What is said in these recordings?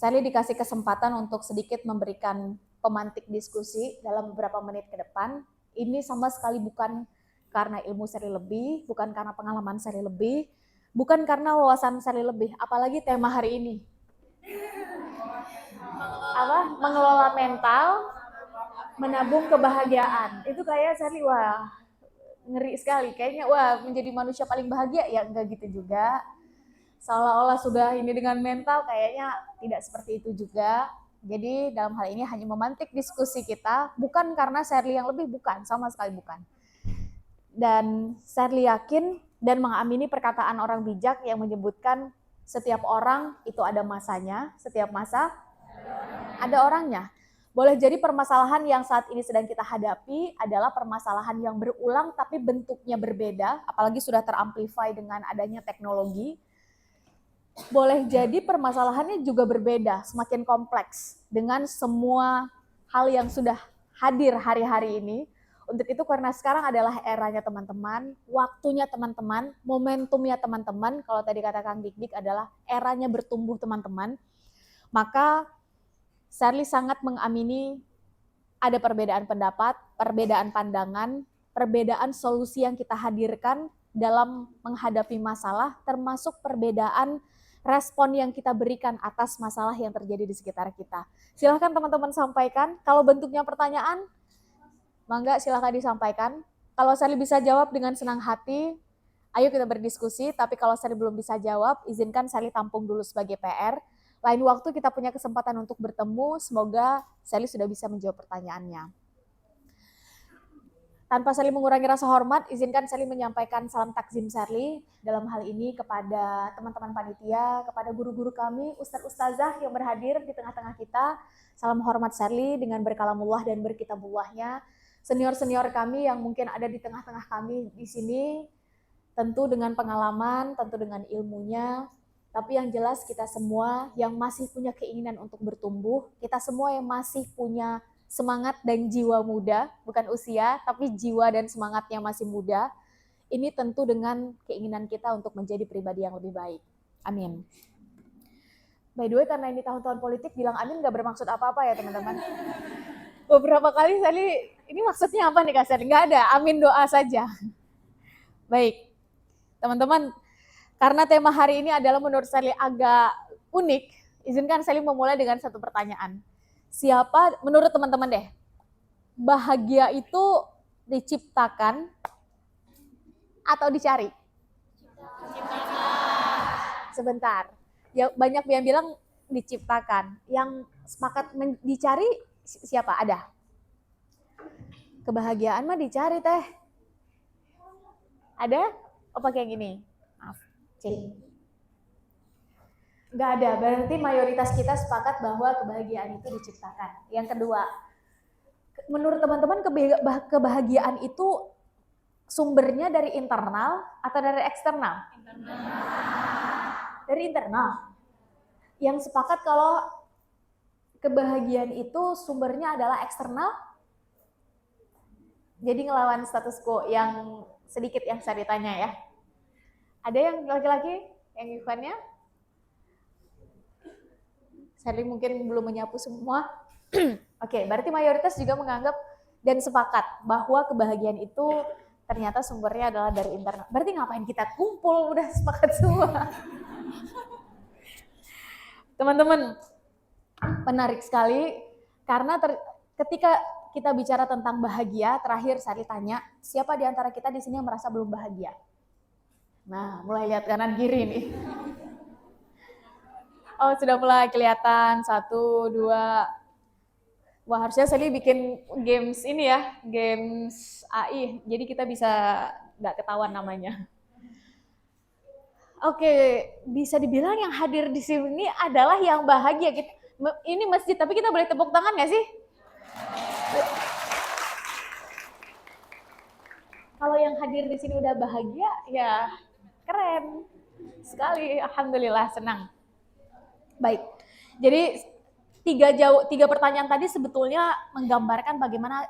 Sally dikasih kesempatan untuk sedikit memberikan pemantik diskusi dalam beberapa menit ke depan. Ini sama sekali bukan karena ilmu Sally lebih, bukan karena pengalaman Sally lebih, bukan karena wawasan Sally lebih, apalagi tema hari ini. Mengelola mental, menabung kebahagiaan. Itu kayak Sally, wah, ngeri sekali. Kayaknya, wah, menjadi manusia paling bahagia, ya enggak gitu juga. Seolah-olah sudah ini dengan mental, kayaknya tidak seperti itu juga. Jadi dalam hal ini hanya memantik diskusi kita, bukan karena Sherly yang lebih, bukan, sama sekali bukan. Dan Sherly yakin dan mengamini perkataan orang bijak yang menyebutkan setiap orang itu ada masanya, setiap masa ada orangnya. Boleh jadi permasalahan yang saat ini sedang kita hadapi adalah permasalahan yang berulang tapi bentuknya berbeda, apalagi sudah teramplify dengan adanya teknologi. Boleh jadi permasalahannya juga berbeda, semakin kompleks dengan semua hal yang sudah hadir hari-hari ini. Untuk itu karena sekarang adalah eranya teman-teman, waktunya teman-teman, momentumnya teman-teman, kalau tadi kata Kang Dik-Dik adalah eranya bertumbuh teman-teman, maka Sherly sangat mengamini ada perbedaan pendapat, perbedaan pandangan, perbedaan solusi yang kita hadirkan dalam menghadapi masalah, termasuk perbedaan respon yang kita berikan atas masalah yang terjadi di sekitar kita. Silahkan teman-teman sampaikan. Kalau bentuknya pertanyaan, mangga silahkan disampaikan. Kalau Sherly bisa jawab dengan senang hati, ayo kita berdiskusi. Tapi kalau Sherly belum bisa jawab, izinkan Sherly tampung dulu sebagai PR. Lain waktu kita punya kesempatan untuk bertemu, semoga Sherly sudah bisa menjawab pertanyaannya. Tanpa Sherly mengurangi rasa hormat, izinkan Sherly menyampaikan salam takzim Sherly dalam hal ini kepada teman-teman panitia, kepada guru-guru kami, ustadz-ustazah yang berhadir di tengah-tengah kita. Salam hormat Sherly dengan berkalamullah dan berkitabullahnya. Senior-senior kami yang mungkin ada di tengah-tengah kami di sini, tentu dengan pengalaman, tentu dengan ilmunya, tapi yang jelas kita semua yang masih punya keinginan untuk bertumbuh, kita semua yang masih punya semangat dan jiwa muda, bukan usia, tapi jiwa dan semangatnya masih muda. Ini tentu dengan keinginan kita untuk menjadi pribadi yang lebih baik. Amin. By the way, karena ini tahun-tahun politik, bilang amin gak bermaksud apa-apa ya teman-teman. Beberapa kali Sally, ini maksudnya apa nih Kak Sally? Gak ada, amin doa saja. Baik, teman-teman, karena tema hari ini adalah menurut Sally agak unik, izinkan Sally memulai dengan satu pertanyaan. Siapa, menurut teman-teman deh, bahagia itu diciptakan atau dicari? Sebentar. Ya, banyak yang bilang diciptakan. Yang sepakat dicari siapa? Ada. Kebahagiaan mah dicari teh. Ada? Oh pakai yang gini. Maaf. Cil. Nggak ada, berarti mayoritas kita sepakat bahwa kebahagiaan itu diciptakan. Yang kedua, menurut teman-teman kebahagiaan itu sumbernya dari internal atau dari eksternal? Dari internal. Yang sepakat kalau kebahagiaan itu sumbernya adalah eksternal, jadi ngelawan status quo yang sedikit yang saya ditanya ya. Ada yang laki-laki yang ikhwannya? Sherly mungkin belum menyapu semua. Oke, berarti mayoritas juga menganggap dan sepakat bahwa kebahagiaan itu ternyata sumbernya adalah dari internal. Berarti ngapain kita kumpul, udah sepakat semua. Teman-teman, menarik sekali karena ketika kita bicara tentang bahagia, terakhir Sherly tanya, siapa di antara kita di sini yang merasa belum bahagia? Nah, mulai lihat kanan kiri nih. Oh, sudah mulai kelihatan. 1, 2. Wah, harusnya Sally bikin games ini ya, games AI. Jadi kita bisa nggak ketahuan namanya. Oke, bisa dibilang yang hadir di sini adalah yang bahagia. Ini masjid, tapi kita boleh tepuk tangan nggak sih? Kalau yang hadir di sini udah bahagia, ya keren sekali. Alhamdulillah, senang. Baik, jadi tiga pertanyaan tadi sebetulnya menggambarkan bagaimana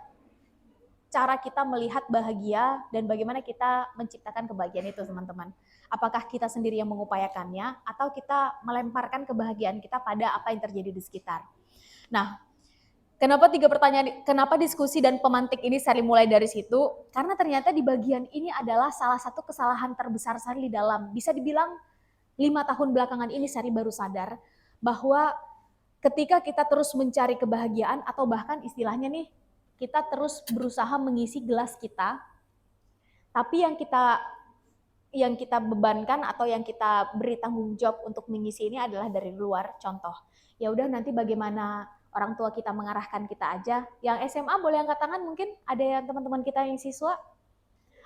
cara kita melihat bahagia dan bagaimana kita menciptakan kebahagiaan itu, teman-teman. Apakah kita sendiri yang mengupayakannya atau kita melemparkan kebahagiaan kita pada apa yang terjadi di sekitar. Nah, kenapa 3 pertanyaan, kenapa diskusi dan pemantik ini Sally mulai dari situ? Karena ternyata di bagian ini adalah salah satu kesalahan terbesar Sally dalam, bisa dibilang 5 tahun belakangan ini Sally baru sadar bahwa ketika kita terus mencari kebahagiaan atau bahkan istilahnya nih, kita terus berusaha mengisi gelas kita, tapi yang kita bebankan atau yang kita beri tanggung jawab untuk mengisi ini adalah dari luar. Contoh, ya udah nanti bagaimana orang tua kita mengarahkan kita aja. Yang SMA boleh angkat tangan, mungkin ada yang teman-teman kita yang siswa,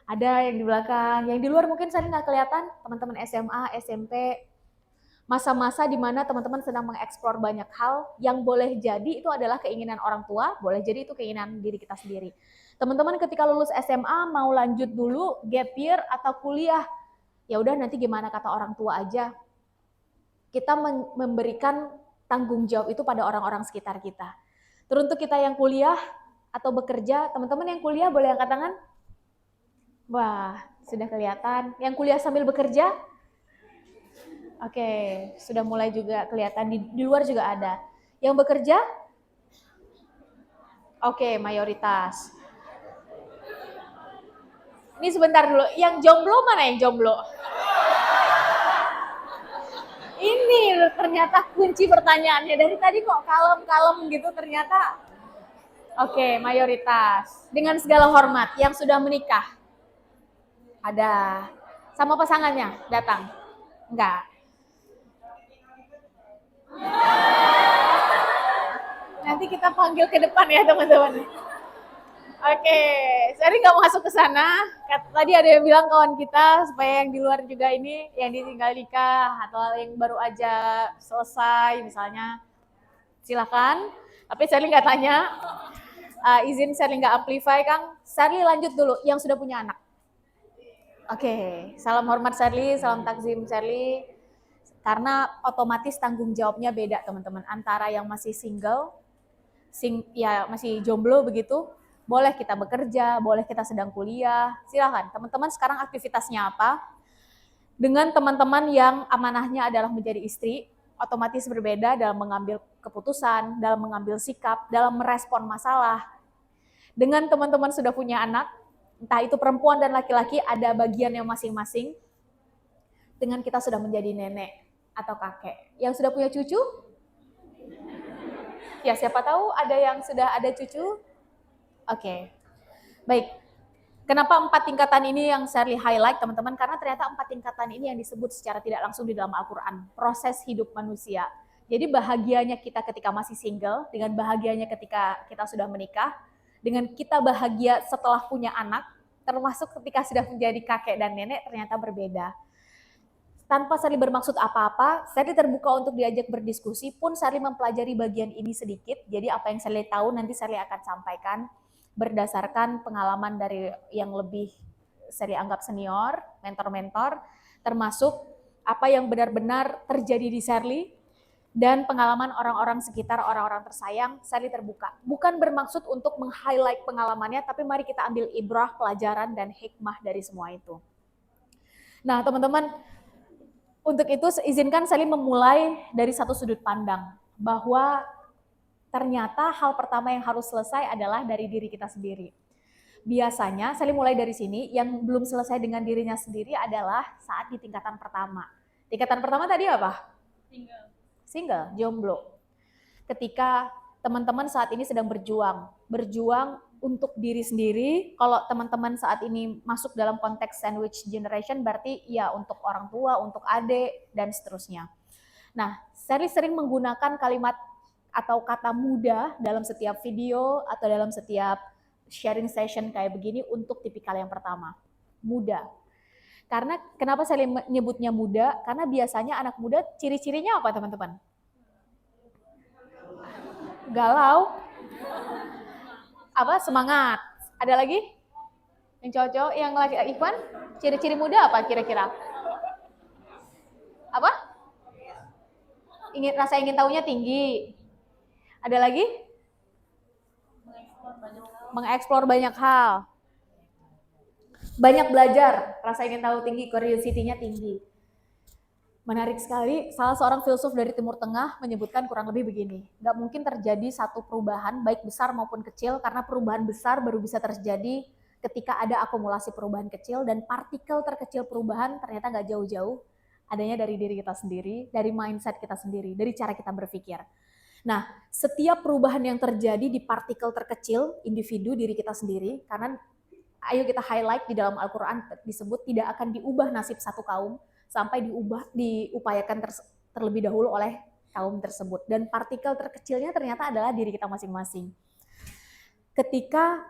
ada yang di belakang, yang di luar mungkin saya nggak kelihatan, teman-teman SMA, SMP, masa-masa di mana teman-teman sedang mengeksplor banyak hal yang boleh jadi itu adalah keinginan orang tua, boleh jadi itu keinginan diri kita sendiri. Teman-teman ketika lulus SMA mau lanjut dulu gap year atau kuliah, ya udah nanti gimana kata orang tua aja. Kita memberikan tanggung jawab itu pada orang-orang sekitar kita. Teruntuk kita yang kuliah atau bekerja, teman-teman yang kuliah boleh angkat tangan? Wah, sudah kelihatan. Yang kuliah sambil bekerja? Oke, sudah mulai juga kelihatan, di luar juga ada. Yang bekerja? Oke, mayoritas. Ini sebentar dulu, yang jomblo mana yang jomblo? Ini ternyata kunci pertanyaannya, dari tadi kok kalem-kalem gitu ternyata. Oke, mayoritas. Dengan segala hormat, yang sudah menikah? Ada. Sama pasangannya datang? Enggak. Nanti kita panggil ke depan ya teman-teman. Oke, saya nggak mau masuk ke sana. Tadi ada yang bilang kawan kita supaya yang di luar juga ini, yang ditinggal nikah atau yang baru aja selesai misalnya, silakan. Tapi Sally nggak tanya. Izin Sally nggak amplify, Kang. Sally lanjut dulu, yang sudah punya anak. Oke, salam hormat Sally, salam takzim Sally. Karena otomatis tanggung jawabnya beda teman-teman, antara yang masih single, ya masih jomblo begitu, boleh kita bekerja, boleh kita sedang kuliah, silakan. Teman-teman sekarang aktivitasnya apa? Dengan teman-teman yang amanahnya adalah menjadi istri, otomatis berbeda dalam mengambil keputusan, dalam mengambil sikap, dalam merespon masalah. Dengan teman-teman sudah punya anak, entah itu perempuan dan laki-laki, ada bagiannya masing-masing. Dengan kita sudah menjadi nenek atau kakek. Yang sudah punya cucu? Ya, siapa tahu ada yang sudah ada cucu. Oke, baik. Kenapa 4 tingkatan ini yang Sally highlight, teman-teman? Karena ternyata 4 tingkatan ini yang disebut secara tidak langsung di dalam Al-Quran. Proses hidup manusia. Jadi bahagianya kita ketika masih single, dengan bahagianya ketika kita sudah menikah, dengan kita bahagia setelah punya anak, termasuk ketika sudah menjadi kakek dan nenek, ternyata berbeda. Tanpa Sally bermaksud apa-apa, Sally terbuka untuk diajak berdiskusi, pun Sally mempelajari bagian ini sedikit. Jadi apa yang Sally tahu nanti Sally akan sampaikan berdasarkan pengalaman dari yang lebih Sally anggap senior, mentor-mentor, termasuk apa yang benar-benar terjadi di Sally dan pengalaman orang-orang sekitar, orang-orang tersayang. Sally terbuka. Bukan bermaksud untuk meng-highlight pengalamannya, tapi mari kita ambil ibrah, pelajaran, dan hikmah dari semua itu. Nah, teman-teman, untuk itu izinkan Sally memulai dari satu sudut pandang, bahwa ternyata hal pertama yang harus selesai adalah dari diri kita sendiri. Biasanya Sally mulai dari sini, yang belum selesai dengan dirinya sendiri adalah saat di tingkatan pertama. Tingkatan pertama tadi apa? Single, jomblo. Ketika teman-teman saat ini sedang berjuang untuk diri sendiri. Kalau teman-teman saat ini masuk dalam konteks sandwich generation, berarti ya untuk orang tua, untuk adik, dan seterusnya. Nah, Sally sering menggunakan kalimat atau kata muda dalam setiap video atau dalam setiap sharing session kayak begini untuk tipikal yang pertama, muda. Karena kenapa Sally menyebutnya muda? Karena biasanya anak muda ciri-cirinya apa teman-teman? Galau, apa, semangat. Ada lagi? Yang cowok-cowok, yang lagi Ikhwan, ciri-ciri muda apa kira-kira? Apa? Rasa ingin tahunya tinggi. Ada lagi? mengeksplor banyak hal, banyak belajar, rasa ingin tahu tinggi, curiosity-nya tinggi. Menarik sekali, salah seorang filsuf dari Timur Tengah menyebutkan kurang lebih begini, nggak mungkin terjadi satu perubahan, baik besar maupun kecil, karena perubahan besar baru bisa terjadi ketika ada akumulasi perubahan kecil, dan partikel terkecil perubahan ternyata nggak jauh-jauh, adanya dari diri kita sendiri, dari mindset kita sendiri, dari cara kita berpikir. Nah, setiap perubahan yang terjadi di partikel terkecil, individu diri kita sendiri, karena ayo kita highlight di dalam Al-Quran disebut tidak akan diubah nasib satu kaum, sampai diupayakan terlebih dahulu oleh kaum tersebut. Dan partikel terkecilnya ternyata adalah diri kita masing-masing. Ketika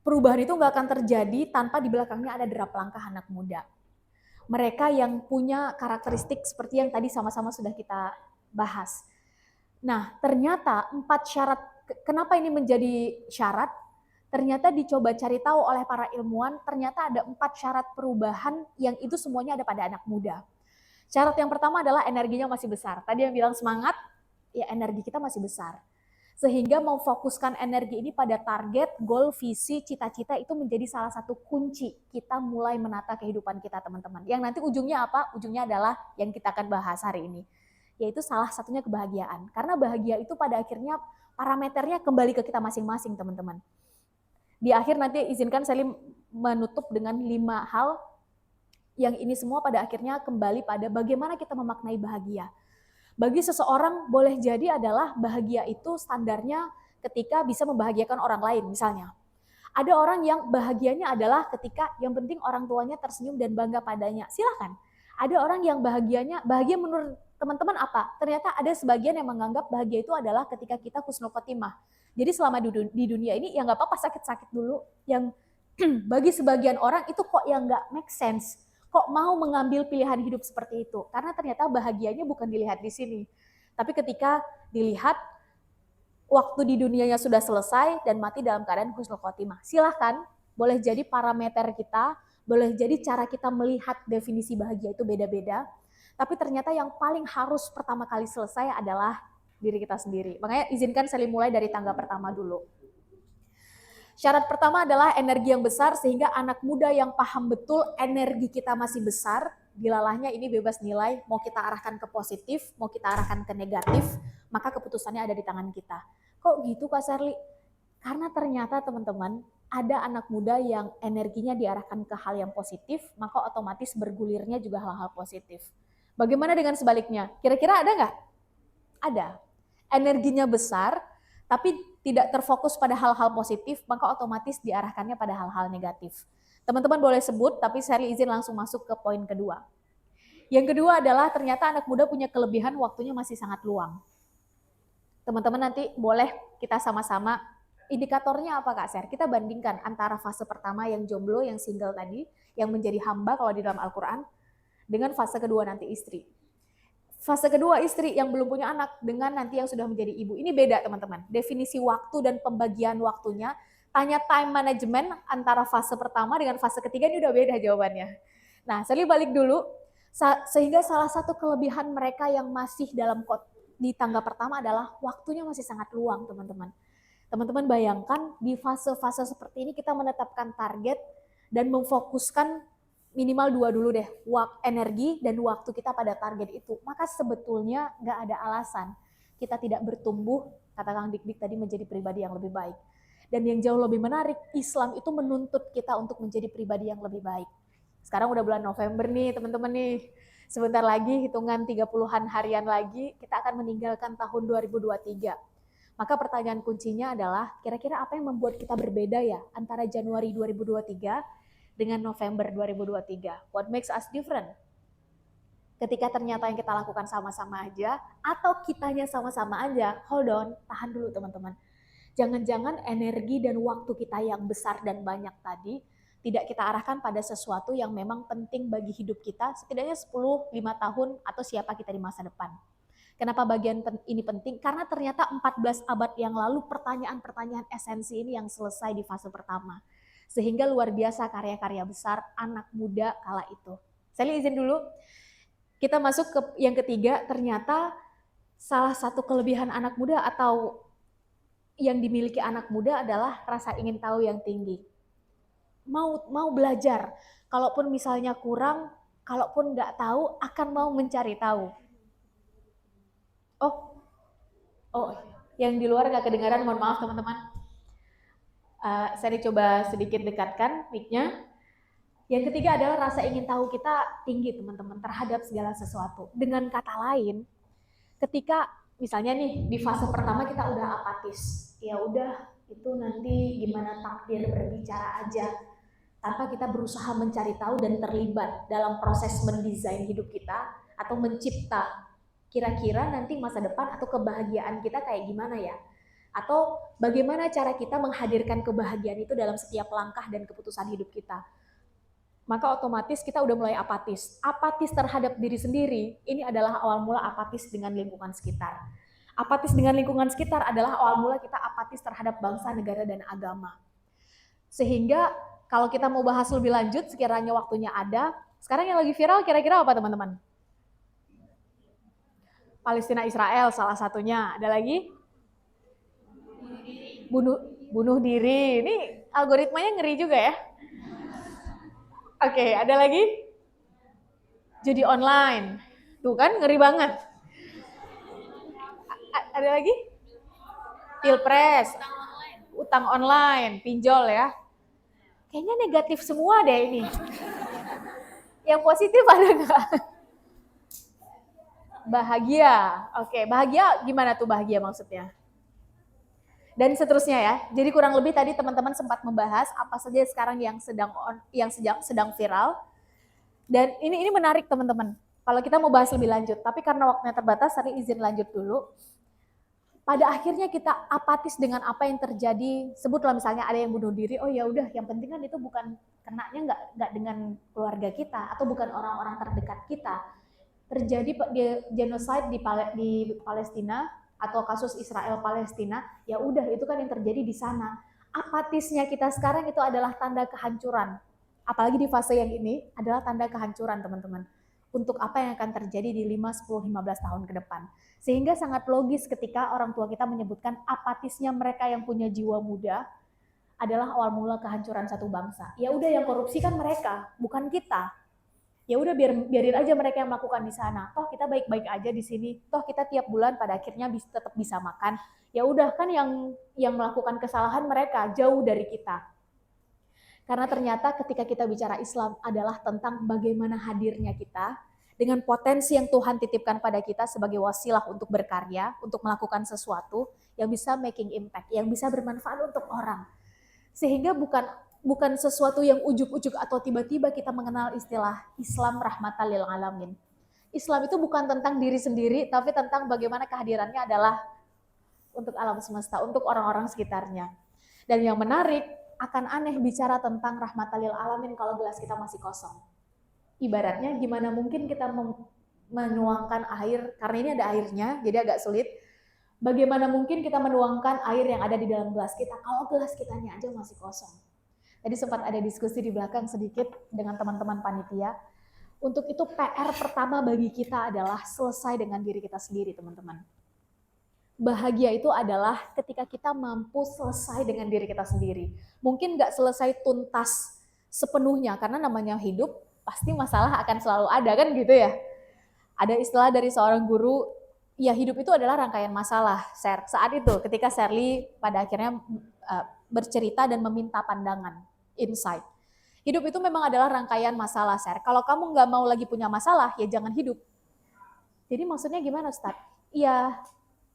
perubahan itu nggak akan terjadi tanpa di belakangnya ada derap langkah anak muda. Mereka yang punya karakteristik seperti yang tadi sama-sama sudah kita bahas. Nah, ternyata 4 syarat, kenapa ini menjadi syarat? Ternyata dicoba cari tahu oleh para ilmuwan, ternyata ada 4 syarat perubahan yang itu semuanya ada pada anak muda. Syarat yang pertama adalah energinya masih besar. Tadi yang bilang semangat, ya energi kita masih besar. Sehingga memfokuskan energi ini pada target, goal, visi, cita-cita itu menjadi salah satu kunci kita mulai menata kehidupan kita, teman-teman. Yang nanti ujungnya apa? Ujungnya adalah yang kita akan bahas hari ini. Yaitu salah satunya kebahagiaan. Karena bahagia itu pada akhirnya parameternya kembali ke kita masing-masing, teman-teman. Di akhir nanti izinkan saya menutup dengan 5 hal yang ini semua pada akhirnya kembali pada bagaimana kita memaknai bahagia. Bagi seseorang boleh jadi adalah bahagia itu standarnya ketika bisa membahagiakan orang lain misalnya. Ada orang yang bahagianya adalah ketika yang penting orang tuanya tersenyum dan bangga padanya. Silakan. Ada orang yang bahagia menurut teman-teman apa? Ternyata ada sebagian yang menganggap bahagia itu adalah ketika kita husnul khotimah. Jadi selama di dunia ini ya nggak apa-apa sakit-sakit dulu. Yang bagi sebagian orang itu kok yang nggak make sense. Kok mau mengambil pilihan hidup seperti itu? Karena ternyata bahagianya bukan dilihat di sini. Tapi ketika dilihat waktu di dunianya sudah selesai dan mati dalam keadaan husnul khotimah. Silahkan, boleh jadi parameter kita, boleh jadi cara kita melihat definisi bahagia itu beda-beda. Tapi ternyata yang paling harus pertama kali selesai adalah diri kita sendiri. Makanya izinkan saya mulai dari tangga pertama dulu. Syarat pertama adalah energi yang besar, sehingga anak muda yang paham betul energi kita masih besar, dilalahnya ini bebas nilai, mau kita arahkan ke positif, mau kita arahkan ke negatif, maka keputusannya ada di tangan kita. Kok gitu Kak Sherly? Karena ternyata teman-teman, ada anak muda yang energinya diarahkan ke hal yang positif, maka otomatis bergulirnya juga hal-hal positif. Bagaimana dengan sebaliknya? Kira-kira ada nggak? Ada. Energinya besar, tapi tidak terfokus pada hal-hal positif, maka otomatis diarahkannya pada hal-hal negatif. Teman-teman boleh sebut, tapi saya izin langsung masuk ke poin kedua. Yang kedua adalah ternyata anak muda punya kelebihan waktunya masih sangat luang. Teman-teman nanti boleh kita sama-sama, indikatornya apa Kak Ser? Kita bandingkan antara fase pertama yang jomblo, yang single tadi, yang menjadi hamba kalau di dalam Al-Quran, dengan fase kedua nanti istri. Fase kedua istri yang belum punya anak dengan nanti yang sudah menjadi ibu. Ini beda teman-teman. Definisi waktu dan pembagian waktunya, tanya time management antara fase pertama dengan fase ketiga ini udah beda jawabannya. Nah, saya balik dulu. Sehingga salah satu kelebihan mereka yang masih dalam di tangga pertama adalah waktunya masih sangat luang, teman-teman. Teman-teman bayangkan di fase-fase seperti ini kita menetapkan target dan memfokuskan minimal 2 dulu deh, energi dan waktu kita pada target itu. Maka sebetulnya nggak ada alasan kita tidak bertumbuh, kata Kang Dik-Dik tadi, menjadi pribadi yang lebih baik. Dan yang jauh lebih menarik, Islam itu menuntut kita untuk menjadi pribadi yang lebih baik. Sekarang udah bulan November nih teman-teman nih. Sebentar lagi, hitungan 30-an harian lagi, kita akan meninggalkan tahun 2023. Maka pertanyaan kuncinya adalah, kira-kira apa yang membuat kita berbeda ya antara Januari 2023 dengan November 2023. What makes us different? Ketika ternyata yang kita lakukan sama-sama aja, atau kitanya sama-sama aja, hold on, tahan dulu teman-teman. Jangan-jangan energi dan waktu kita yang besar dan banyak tadi, tidak kita arahkan pada sesuatu yang memang penting bagi hidup kita, setidaknya 10, 5 tahun, atau siapa kita di masa depan. Kenapa bagian ini penting? Karena ternyata 14 abad yang lalu pertanyaan-pertanyaan esensi ini yang selesai di fase pertama. Sehingga luar biasa karya-karya besar anak muda kala itu. Saya izin dulu, kita masuk ke yang ketiga. Ternyata salah satu kelebihan anak muda atau yang dimiliki anak muda adalah rasa ingin tahu yang tinggi. Mau belajar. Kalaupun misalnya kurang, kalaupun nggak tahu, akan mau mencari tahu. Oh, oh, yang di luar nggak kedengaran, mohon maaf teman-teman. Saya coba sedikit dekatkan mic-nya. Yang ketiga adalah rasa ingin tahu kita tinggi teman-teman terhadap segala sesuatu. Dengan kata lain, ketika misalnya nih di fase pertama kita udah apatis, ya udah itu nanti gimana takdir berbicara aja, tanpa kita berusaha mencari tahu dan terlibat dalam proses mendesain hidup kita atau mencipta kira-kira nanti masa depan atau kebahagiaan kita kayak gimana ya, atau bagaimana cara kita menghadirkan kebahagiaan itu dalam setiap langkah dan keputusan hidup kita. Maka otomatis kita udah mulai apatis. Apatis terhadap diri sendiri, ini adalah awal mula apatis dengan lingkungan sekitar. Apatis dengan lingkungan sekitar adalah awal mula kita apatis terhadap bangsa, negara, dan agama. Sehingga kalau kita mau bahas lebih lanjut, sekiranya waktunya ada, sekarang yang lagi viral kira-kira apa teman-teman? Palestina Israel salah satunya. Ada lagi? Bunuh diri. Ini algoritmanya ngeri juga ya. Oke, ada lagi? Judi online. Tuh kan ngeri banget. Ada lagi? Pilpres. Utang online, pinjol ya. Kayaknya negatif semua deh ini. Yang positif ada nggak? Bahagia. Oke, bahagia gimana tuh bahagia maksudnya? Dan seterusnya ya. Jadi kurang lebih tadi teman-teman sempat membahas apa saja sekarang yang sedang viral. Dan ini menarik teman-teman. Kalau kita mau bahas lebih lanjut, tapi karena waktunya terbatas, saya izin lanjut dulu. Pada akhirnya kita apatis dengan apa yang terjadi. Sebutlah misalnya ada yang bunuh diri, oh ya udah, yang penting kan itu bukan kenanya nggak dengan keluarga kita atau bukan orang-orang terdekat kita. Terjadi genocide di Palestina atau kasus Israel Palestina, ya udah itu kan yang terjadi di sana. Apatisnya kita sekarang itu adalah tanda kehancuran. Apalagi di fase yang ini adalah tanda kehancuran teman-teman. Untuk apa yang akan terjadi di 5, 10, 15 tahun ke depan. Sehingga sangat logis ketika orang tua kita menyebutkan apatisnya mereka yang punya jiwa muda adalah awal mula kehancuran satu bangsa. Ya udah yang korupsi kan mereka, bukan kita. Ya udah biarin aja mereka yang melakukan di sana. Toh kita baik-baik aja di sini. Toh kita tiap bulan pada akhirnya tetap bisa makan. Ya udah kan yang melakukan kesalahan mereka jauh dari kita. Karena ternyata ketika kita bicara Islam adalah tentang bagaimana hadirnya kita dengan potensi yang Tuhan titipkan pada kita sebagai wasilah untuk berkarya, untuk melakukan sesuatu yang bisa making impact, yang bisa bermanfaat untuk orang. Sehingga bukan sesuatu yang ujuk-ujuk atau tiba-tiba kita mengenal istilah Islam rahmatan lil alamin. Islam itu bukan tentang diri sendiri, tapi tentang bagaimana kehadirannya adalah untuk alam semesta, untuk orang-orang sekitarnya. Dan yang menarik, akan aneh bicara tentang rahmatan lil alamin kalau gelas kita masih kosong. Ibaratnya gimana mungkin kita menuangkan air, karena ini ada airnya, jadi agak sulit. Bagaimana mungkin kita menuangkan air yang ada di dalam gelas kita kalau gelas kitanya aja masih kosong. Tadi sempat ada diskusi di belakang sedikit dengan teman-teman panitia. Untuk itu PR pertama bagi kita adalah selesai dengan diri kita sendiri, teman-teman. Bahagia itu adalah ketika kita mampu selesai dengan diri kita sendiri. Mungkin nggak selesai tuntas sepenuhnya, karena namanya hidup, pasti masalah akan selalu ada kan gitu ya. Ada istilah dari seorang guru, ya hidup itu adalah rangkaian masalah, Ser. Saat itu ketika Sherly pada akhirnya bercerita dan meminta pandangan, insight. Hidup itu memang adalah rangkaian masalah, Ser. Kalau kamu nggak mau lagi punya masalah, ya jangan hidup. Jadi maksudnya gimana, Ustaz? Ya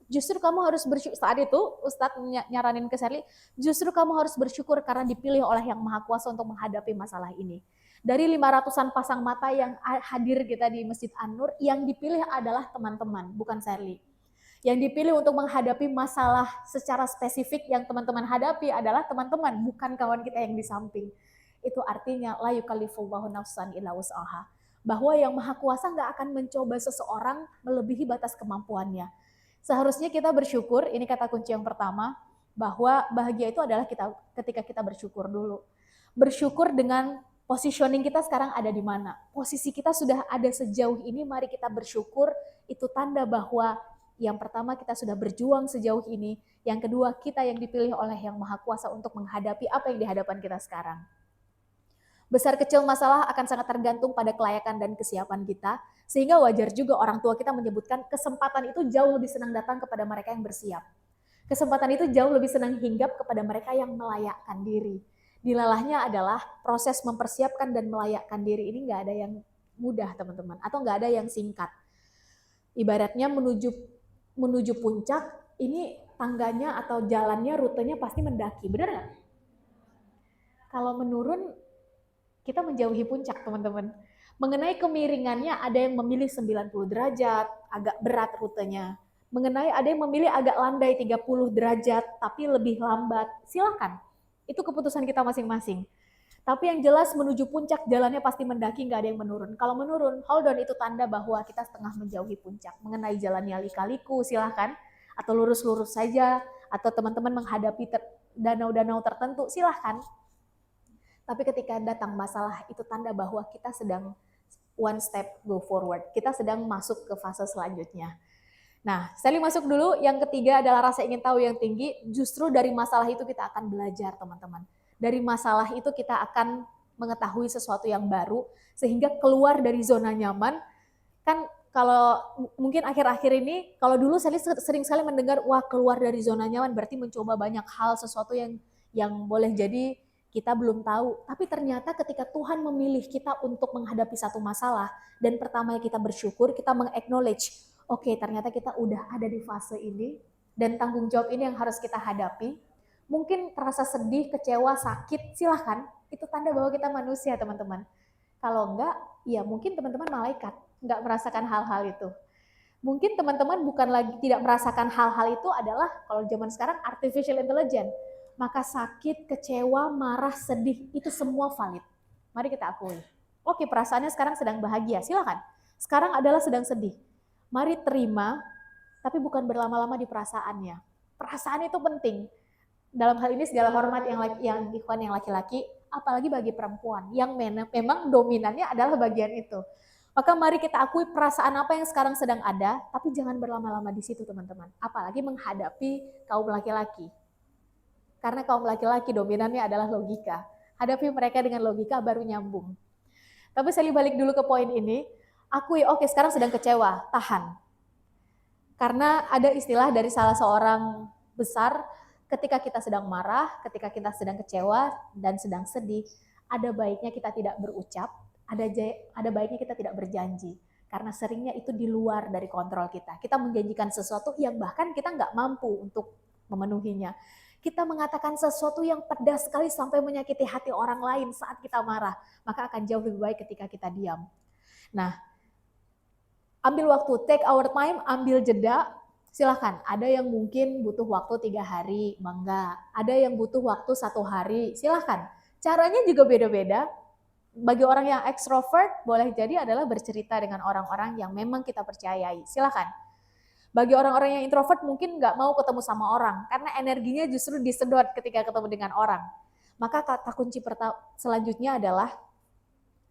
justru kamu harus bersyukur. Saat itu Ustadz nyaranin ke Sherly, justru kamu harus bersyukur karena dipilih oleh Yang Maha Kuasa untuk menghadapi masalah ini. Dari 500-an pasang mata yang hadir kita di Masjid An-Nur, yang dipilih adalah teman-teman, bukan Sherly. Yang dipilih untuk menghadapi masalah secara spesifik yang teman-teman hadapi adalah teman-teman, bukan kawan kita yang di samping. Itu artinya la yukallifullahu nafsan illa wus'aha. Bahwa Yang Maha Kuasa nggak akan mencoba seseorang melebihi batas kemampuannya. Seharusnya kita bersyukur, ini kata kunci yang pertama, bahwa bahagia itu adalah ketika kita bersyukur dulu. Bersyukur dengan positioning kita sekarang ada di mana. Posisi kita sudah ada sejauh ini, mari kita bersyukur, itu tanda bahwa Yang pertama, kita sudah berjuang sejauh ini. Yang kedua, kita yang dipilih oleh Yang Maha Kuasa untuk menghadapi apa yang di hadapan kita sekarang. Besar kecil masalah akan sangat tergantung pada kelayakan dan kesiapan kita, sehingga wajar juga orang tua kita menyebutkan kesempatan itu jauh lebih senang datang kepada mereka yang bersiap. Kesempatan itu jauh lebih senang hinggap kepada mereka yang melayakkan diri. Dilalahnya adalah proses mempersiapkan dan melayakkan diri ini nggak ada yang mudah, teman-teman, atau nggak ada yang singkat. Ibaratnya menuju puncak, ini tangganya atau jalannya, rutenya pasti mendaki, benar nggak? Kalau menurun, kita menjauhi puncak, teman-teman. Mengenai kemiringannya, ada yang memilih 90 derajat, agak berat rutenya. Mengenai ada yang memilih agak landai 30 derajat, tapi lebih lambat. Silakan, itu keputusan kita masing-masing. Tapi yang jelas menuju puncak jalannya pasti mendaki, nggak ada yang menurun. Kalau menurun, hold on, itu tanda bahwa kita setengah menjauhi puncak. Mengenai jalannya lika-liku, silahkan. Atau lurus-lurus saja, atau teman-teman menghadapi danau-danau tertentu, silahkan. Tapi ketika datang masalah, itu tanda bahwa kita sedang one step go forward. Kita sedang masuk ke fase selanjutnya. Nah, Sally masuk dulu. Yang ketiga adalah rasa ingin tahu yang tinggi. Justru dari masalah itu kita akan belajar, teman-teman. Dari masalah itu kita akan mengetahui sesuatu yang baru, sehingga keluar dari zona nyaman. Kan kalau mungkin akhir-akhir ini, kalau dulu Sally sering sekali mendengar, wah keluar dari zona nyaman berarti mencoba banyak hal, sesuatu yang boleh jadi kita belum tahu. Tapi ternyata ketika Tuhan memilih kita untuk menghadapi satu masalah, dan pertama kita bersyukur, kita meng-acknowledge, oke, ternyata kita udah ada di fase ini, dan tanggung jawab ini yang harus kita hadapi. Mungkin terasa sedih, kecewa, sakit, silahkan. Itu tanda bahwa kita manusia, teman-teman. Kalau enggak, ya mungkin teman-teman malaikat, enggak merasakan hal-hal itu. Mungkin teman-teman bukan lagi tidak merasakan hal-hal itu adalah, kalau zaman sekarang, artificial intelligence. Maka sakit, kecewa, marah, sedih, itu semua valid. Mari kita akui. Oke, perasaannya sekarang sedang bahagia, silakan. Sekarang adalah sedang sedih. Mari terima, tapi bukan berlama-lama di perasaannya. Perasaan itu penting. Dalam hal ini segala hormat yang ikhwan yang laki-laki, apalagi bagi perempuan, yang memang dominannya adalah bagian itu. Maka mari kita akui perasaan apa yang sekarang sedang ada, tapi jangan berlama-lama di situ, teman-teman. Apalagi menghadapi kaum laki-laki. Karena kaum laki-laki dominannya adalah logika. Hadapi mereka dengan logika baru nyambung. Tapi saya balik dulu ke poin ini. Akui, oke, sekarang sedang kecewa, tahan. Karena ada istilah dari salah seorang besar, ketika kita sedang marah, ketika kita sedang kecewa dan sedang sedih, ada baiknya kita tidak berucap, ada baiknya kita tidak berjanji. Karena seringnya itu di luar dari kontrol kita. Kita menjanjikan sesuatu yang bahkan kita nggak mampu untuk memenuhinya. Kita mengatakan sesuatu yang pedas sekali sampai menyakiti hati orang lain saat kita marah, maka akan jauh lebih baik ketika kita diam. Nah, ambil waktu, take our time, ambil jeda, silahkan. Ada yang mungkin butuh waktu 3 hari, bangga. Ada yang butuh waktu 1 hari, silahkan. Caranya juga beda-beda. Bagi orang yang extrovert, boleh jadi adalah bercerita dengan orang-orang yang memang kita percayai, silahkan. Bagi orang-orang yang introvert mungkin nggak mau ketemu sama orang, karena energinya justru disedot ketika ketemu dengan orang. Maka kata kunci selanjutnya adalah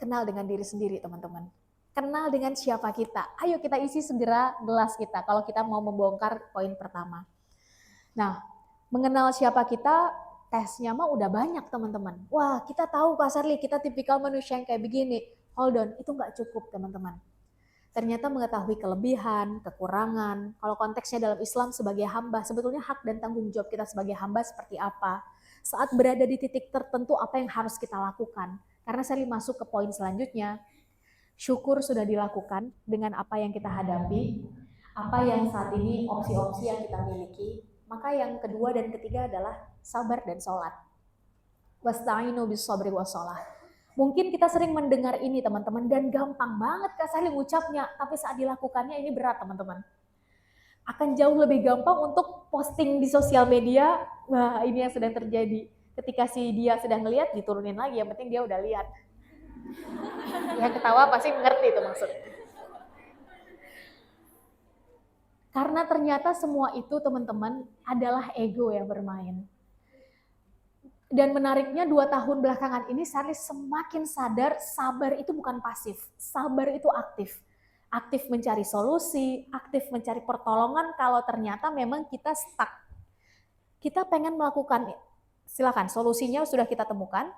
kenal dengan diri sendiri, teman-teman. Kenal dengan siapa kita. Ayo kita isi segera gelas kita kalau kita mau membongkar poin pertama. Nah, mengenal siapa kita, tesnya mah udah banyak, teman-teman. Wah, kita tahu Kak Sarli, kita tipikal manusia yang kayak begini. Hold on, itu nggak cukup, teman-teman. Ternyata mengetahui kelebihan, kekurangan. Kalau konteksnya dalam Islam sebagai hamba, sebetulnya hak dan tanggung jawab kita sebagai hamba seperti apa. Saat berada di titik tertentu, apa yang harus kita lakukan. Karena saya masuk ke poin selanjutnya. Syukur sudah dilakukan dengan apa yang kita hadapi, apa yang saat ini opsi-opsi yang kita miliki. Maka yang kedua dan ketiga adalah sabar dan sholat. Wasta'inu bis sabri wassalah. Mungkin kita sering mendengar ini, teman-teman, dan gampang banget Kak Sally ucapnya, tapi saat dilakukannya ini berat, teman-teman. Akan jauh lebih gampang untuk posting di sosial media, wah ini yang sedang terjadi. Ketika si dia sedang ngeliat, diturunin lagi, yang penting dia udah lihat. Yang ketawa pasti mengerti itu maksudnya. Karena ternyata semua itu, teman-teman, adalah ego yang bermain. Dan menariknya 2 tahun belakangan ini Sally semakin sadar sabar itu bukan pasif, sabar itu aktif. aktif mencari solusi, aktif mencari pertolongan kalau ternyata memang kita stuck. Kita pengen melakukan, silakan, solusinya sudah kita temukan,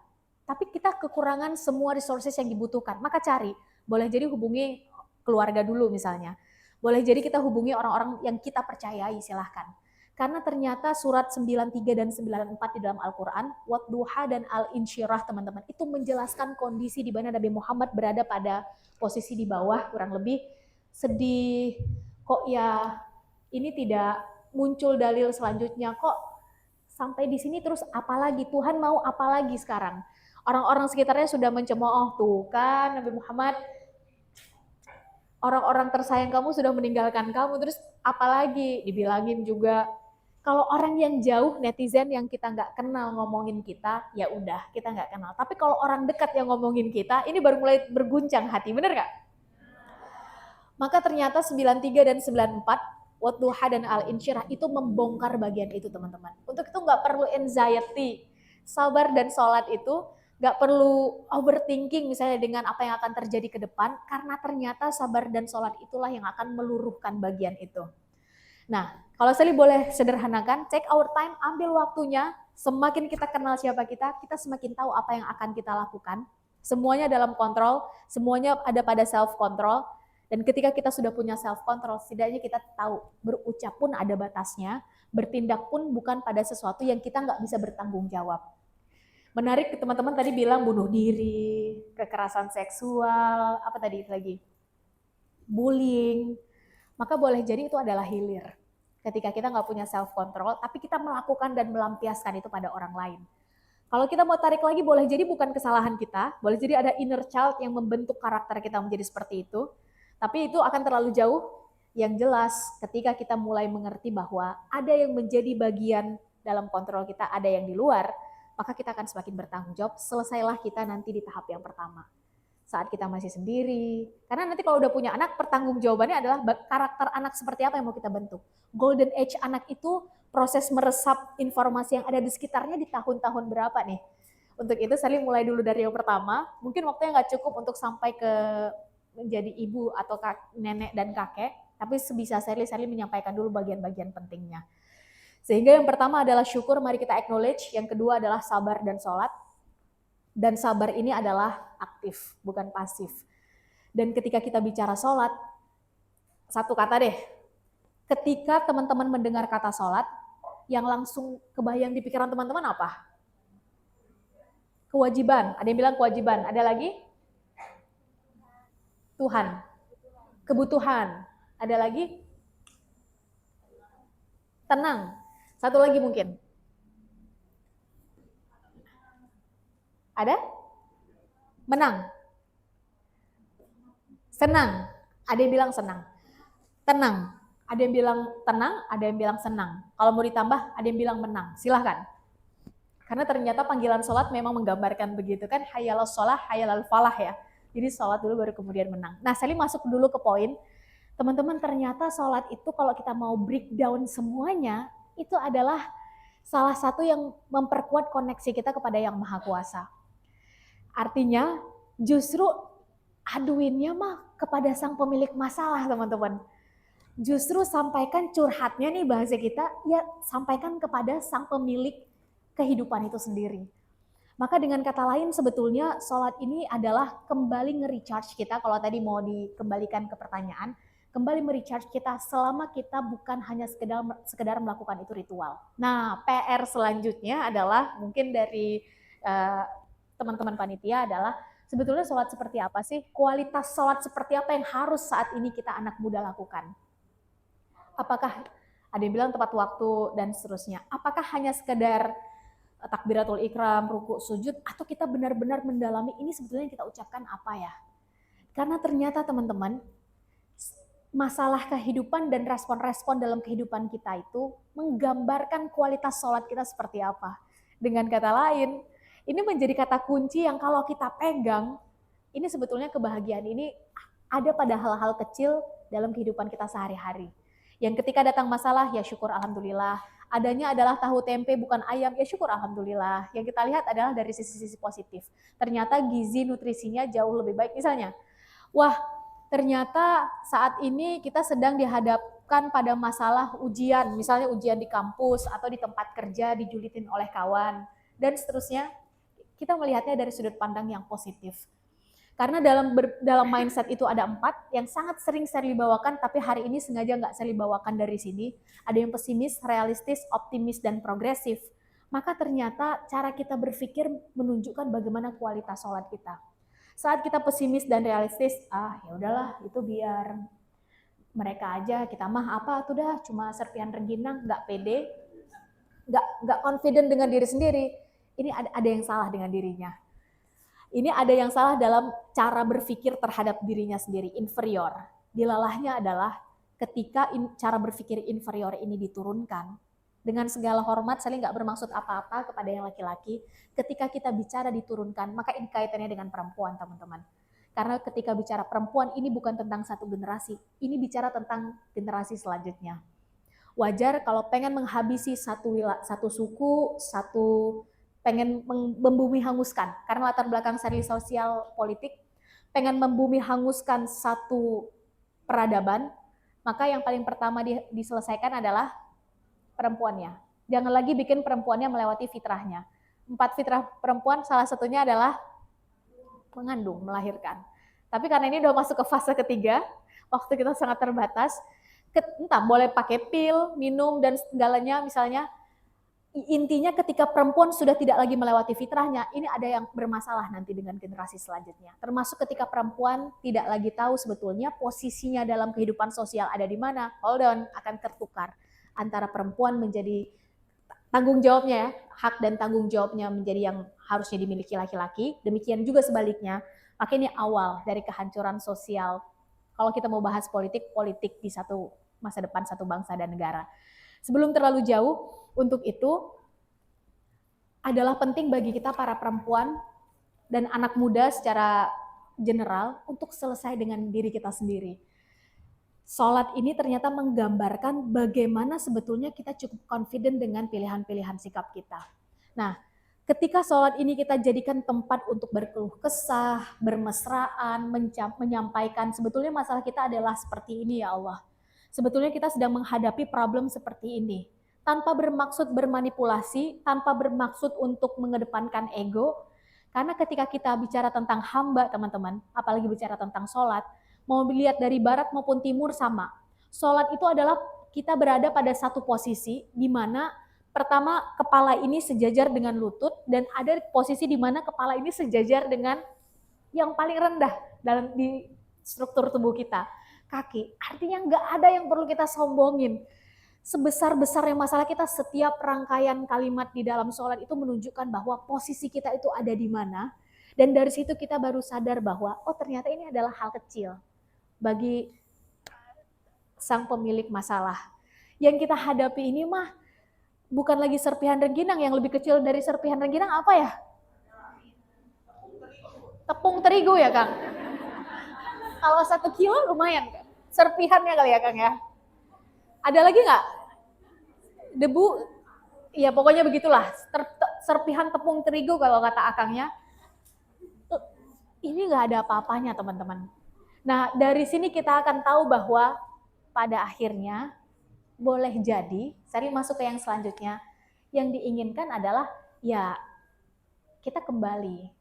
tapi kita kekurangan semua resources yang dibutuhkan, maka cari. Boleh jadi hubungi keluarga dulu misalnya. Boleh jadi kita hubungi orang-orang yang kita percayai, silahkan. Karena ternyata surat 93 dan 94 di dalam Al-Quran, Wadduha dan Al-Insyirah teman-teman, itu menjelaskan kondisi di mana Nabi Muhammad berada pada posisi di bawah, kurang lebih sedih, kok ya ini tidak muncul dalil selanjutnya, kok sampai di sini terus apalagi, Tuhan mau apalagi sekarang. Orang-orang sekitarnya sudah mencemooh, tuh kan Nabi Muhammad, orang-orang tersayang kamu sudah meninggalkan kamu, terus apalagi, dibilangin juga. Kalau orang yang jauh, netizen yang kita nggak kenal ngomongin kita, ya udah kita nggak kenal. Tapi kalau orang dekat yang ngomongin kita, ini baru mulai berguncang hati, bener nggak? Maka ternyata 93 dan 94, Wadduha dan Al-Insyirah itu membongkar bagian itu teman-teman. Untuk itu nggak perlu anxiety, sabar dan sholat itu nggak perlu overthinking misalnya dengan apa yang akan terjadi ke depan, karena ternyata sabar dan sholat itulah yang akan meluruhkan bagian itu. Nah, kalau saya boleh sederhanakan, take our time, ambil waktunya, semakin kita kenal siapa kita semakin tahu apa yang akan kita lakukan. Semuanya dalam kontrol, semuanya ada pada self control. Dan ketika kita sudah punya self control, setidaknya kita tahu berucap pun ada batasnya, bertindak pun bukan pada sesuatu yang kita nggak bisa bertanggung jawab. Menarik, teman-teman tadi bilang bunuh diri, kekerasan seksual, apa tadi lagi? Bullying. Maka boleh jadi itu adalah hilir. Ketika kita nggak punya self control, tapi kita melakukan dan melampiaskan itu pada orang lain. Kalau kita mau tarik lagi, boleh jadi bukan kesalahan kita, boleh jadi ada inner child yang membentuk karakter kita menjadi seperti itu, tapi itu akan terlalu jauh. Yang jelas, ketika kita mulai mengerti bahwa ada yang menjadi bagian dalam kontrol kita, ada yang di luar, maka kita akan semakin bertanggung jawab. Selesailah kita nanti di tahap yang pertama. Saat kita masih sendiri. Karena nanti kalau udah punya anak, pertanggung jawabannya adalah karakter anak seperti apa yang mau kita bentuk. Golden age anak itu proses meresap informasi yang ada di sekitarnya di tahun-tahun berapa nih. Untuk itu Sally mulai dulu dari yang pertama. Mungkin waktunya nggak cukup untuk sampai ke menjadi ibu atau nenek dan kakek, tapi sebisa Sally menyampaikan dulu bagian-bagian pentingnya. Sehingga yang pertama adalah syukur, mari kita acknowledge. Yang kedua adalah sabar dan sholat. Dan sabar ini adalah aktif, bukan pasif. Dan ketika kita bicara sholat, satu kata deh, ketika teman-teman mendengar kata sholat, yang langsung kebayang di pikiran teman-teman apa? Kewajiban, ada yang bilang kewajiban, ada lagi? Tuhan, kebutuhan, ada lagi? Tenang, satu lagi mungkin. Ada? Menang. Senang. Ada yang bilang senang. Tenang. Ada yang bilang tenang, ada yang bilang senang. Kalau mau ditambah, ada yang bilang menang. Silahkan. Karena ternyata panggilan sholat memang menggambarkan begitu kan. Hayalal sholah, hayalal falah ya. Jadi sholat dulu baru kemudian menang. Nah, Sally masuk dulu ke poin. Teman-teman, ternyata sholat itu kalau kita mau breakdown semuanya, itu adalah salah satu yang memperkuat koneksi kita kepada Yang Maha Kuasa. Artinya justru aduinnya mah kepada sang pemilik masalah teman-teman. Justru sampaikan curhatnya nih bahasa kita, ya sampaikan kepada sang pemilik kehidupan itu sendiri. Maka dengan kata lain sebetulnya sholat ini adalah kembali nge-recharge kita, kalau tadi mau dikembalikan ke pertanyaan, kembali merecharge kita selama kita bukan hanya sekedar melakukan itu ritual. Nah, PR selanjutnya adalah mungkin dari teman-teman panitia adalah sebetulnya sholat seperti apa sih? Kualitas sholat seperti apa yang harus saat ini kita anak muda lakukan? Apakah ada yang bilang tepat waktu dan seterusnya? Apakah hanya sekedar takbiratul ikram, ruku, sujud, atau kita benar-benar mendalami ini sebetulnya yang kita ucapkan apa ya? Karena ternyata teman-teman, masalah kehidupan dan respon-respon dalam kehidupan kita itu menggambarkan kualitas sholat kita seperti apa. Dengan kata lain, ini menjadi kata kunci yang kalau kita pegang, ini sebetulnya kebahagiaan ini ada pada hal-hal kecil dalam kehidupan kita sehari-hari. Yang ketika datang masalah, ya syukur alhamdulillah. Adanya adalah tahu tempe bukan ayam, ya syukur alhamdulillah. Yang kita lihat adalah dari sisi-sisi positif. Ternyata gizi nutrisinya jauh lebih baik. Misalnya, wah ternyata saat ini kita sedang dihadapkan pada masalah ujian, misalnya ujian di kampus atau di tempat kerja dijulitin oleh kawan, dan seterusnya. Kita melihatnya dari sudut pandang yang positif. Karena dalam mindset itu ada 4 yang sangat sering saya bawakan, tapi hari ini sengaja nggak saya bawakan dari sini. Ada yang pesimis, realistis, optimis, dan progresif. Maka ternyata cara kita berpikir menunjukkan bagaimana kualitas sholat kita. Saat kita pesimis dan realistis, ya udahlah itu biar mereka aja, kita mah apa tuh dah cuma serpihan rengginang, nggak pede, nggak confident dengan diri sendiri. Ini ada yang salah dengan dirinya. Ini ada yang salah dalam cara berpikir terhadap dirinya sendiri, inferior. Dilalahnya adalah ketika cara berpikir inferior ini diturunkan, dengan segala hormat, saya nggak bermaksud apa-apa kepada yang laki-laki, ketika kita bicara diturunkan, maka ini kaitannya dengan perempuan, teman-teman. Karena ketika bicara perempuan, ini bukan tentang satu generasi, ini bicara tentang generasi selanjutnya. Wajar kalau pengen menghabisi satu suku, pengen membumi hanguskan, karena latar belakang seri sosial politik, pengen membumi hanguskan satu peradaban, maka yang paling pertama diselesaikan adalah perempuannya. Jangan lagi bikin perempuannya melewati fitrahnya. 4 fitrah perempuan, salah satunya adalah mengandung, melahirkan. Tapi karena ini udah masuk ke fase ketiga, waktu kita sangat terbatas, entah boleh pakai pil, minum, dan segalanya misalnya, intinya ketika perempuan sudah tidak lagi melewati fitrahnya, ini ada yang bermasalah nanti dengan generasi selanjutnya. Termasuk ketika perempuan tidak lagi tahu sebetulnya posisinya dalam kehidupan sosial ada di mana. Hold on, akan tertukar antara perempuan menjadi tanggung jawabnya, hak dan tanggung jawabnya menjadi yang harusnya dimiliki laki-laki. Demikian juga sebaliknya. Maka ini awal dari kehancuran sosial. Kalau kita mau bahas politik di satu masa depan satu bangsa dan negara. Sebelum terlalu jauh, untuk itu adalah penting bagi kita para perempuan dan anak muda secara general untuk selesai dengan diri kita sendiri. Sholat ini ternyata menggambarkan bagaimana sebetulnya kita cukup confident dengan pilihan-pilihan sikap kita. Nah, ketika sholat ini kita jadikan tempat untuk berkeluh kesah, bermesraan, menyampaikan sebetulnya masalah kita adalah seperti ini ya Allah. Sebetulnya kita sedang menghadapi problem seperti ini. Tanpa bermaksud bermanipulasi, tanpa bermaksud untuk mengedepankan ego. Karena ketika kita bicara tentang hamba, teman-teman, apalagi bicara tentang sholat, mau dilihat dari barat maupun timur sama. Sholat itu adalah kita berada pada satu posisi di mana pertama kepala ini sejajar dengan lutut, dan ada posisi di mana kepala ini sejajar dengan yang paling rendah di struktur tubuh kita, kaki. Artinya nggak ada yang perlu kita sombongin. Sebesar-besarnya masalah kita, setiap rangkaian kalimat di dalam sholat itu menunjukkan bahwa posisi kita itu ada di mana, dan dari situ kita baru sadar bahwa oh ternyata ini adalah hal kecil bagi sang pemilik masalah. Yang kita hadapi ini mah bukan lagi serpihan rengginang, yang lebih kecil dari serpihan rengginang apa ya? Tepung terigu ya Kang? Kalau 1 kilo lumayan kan? Serpihannya kali ya Kang ya? Ada lagi nggak? Debu, ya pokoknya begitulah. Serpihan tepung terigu kalau kata akangnya. Ini nggak ada apa-apanya teman-teman. Nah dari sini kita akan tahu bahwa pada akhirnya boleh jadi, saya masuk ke yang selanjutnya, yang diinginkan adalah ya kita kembali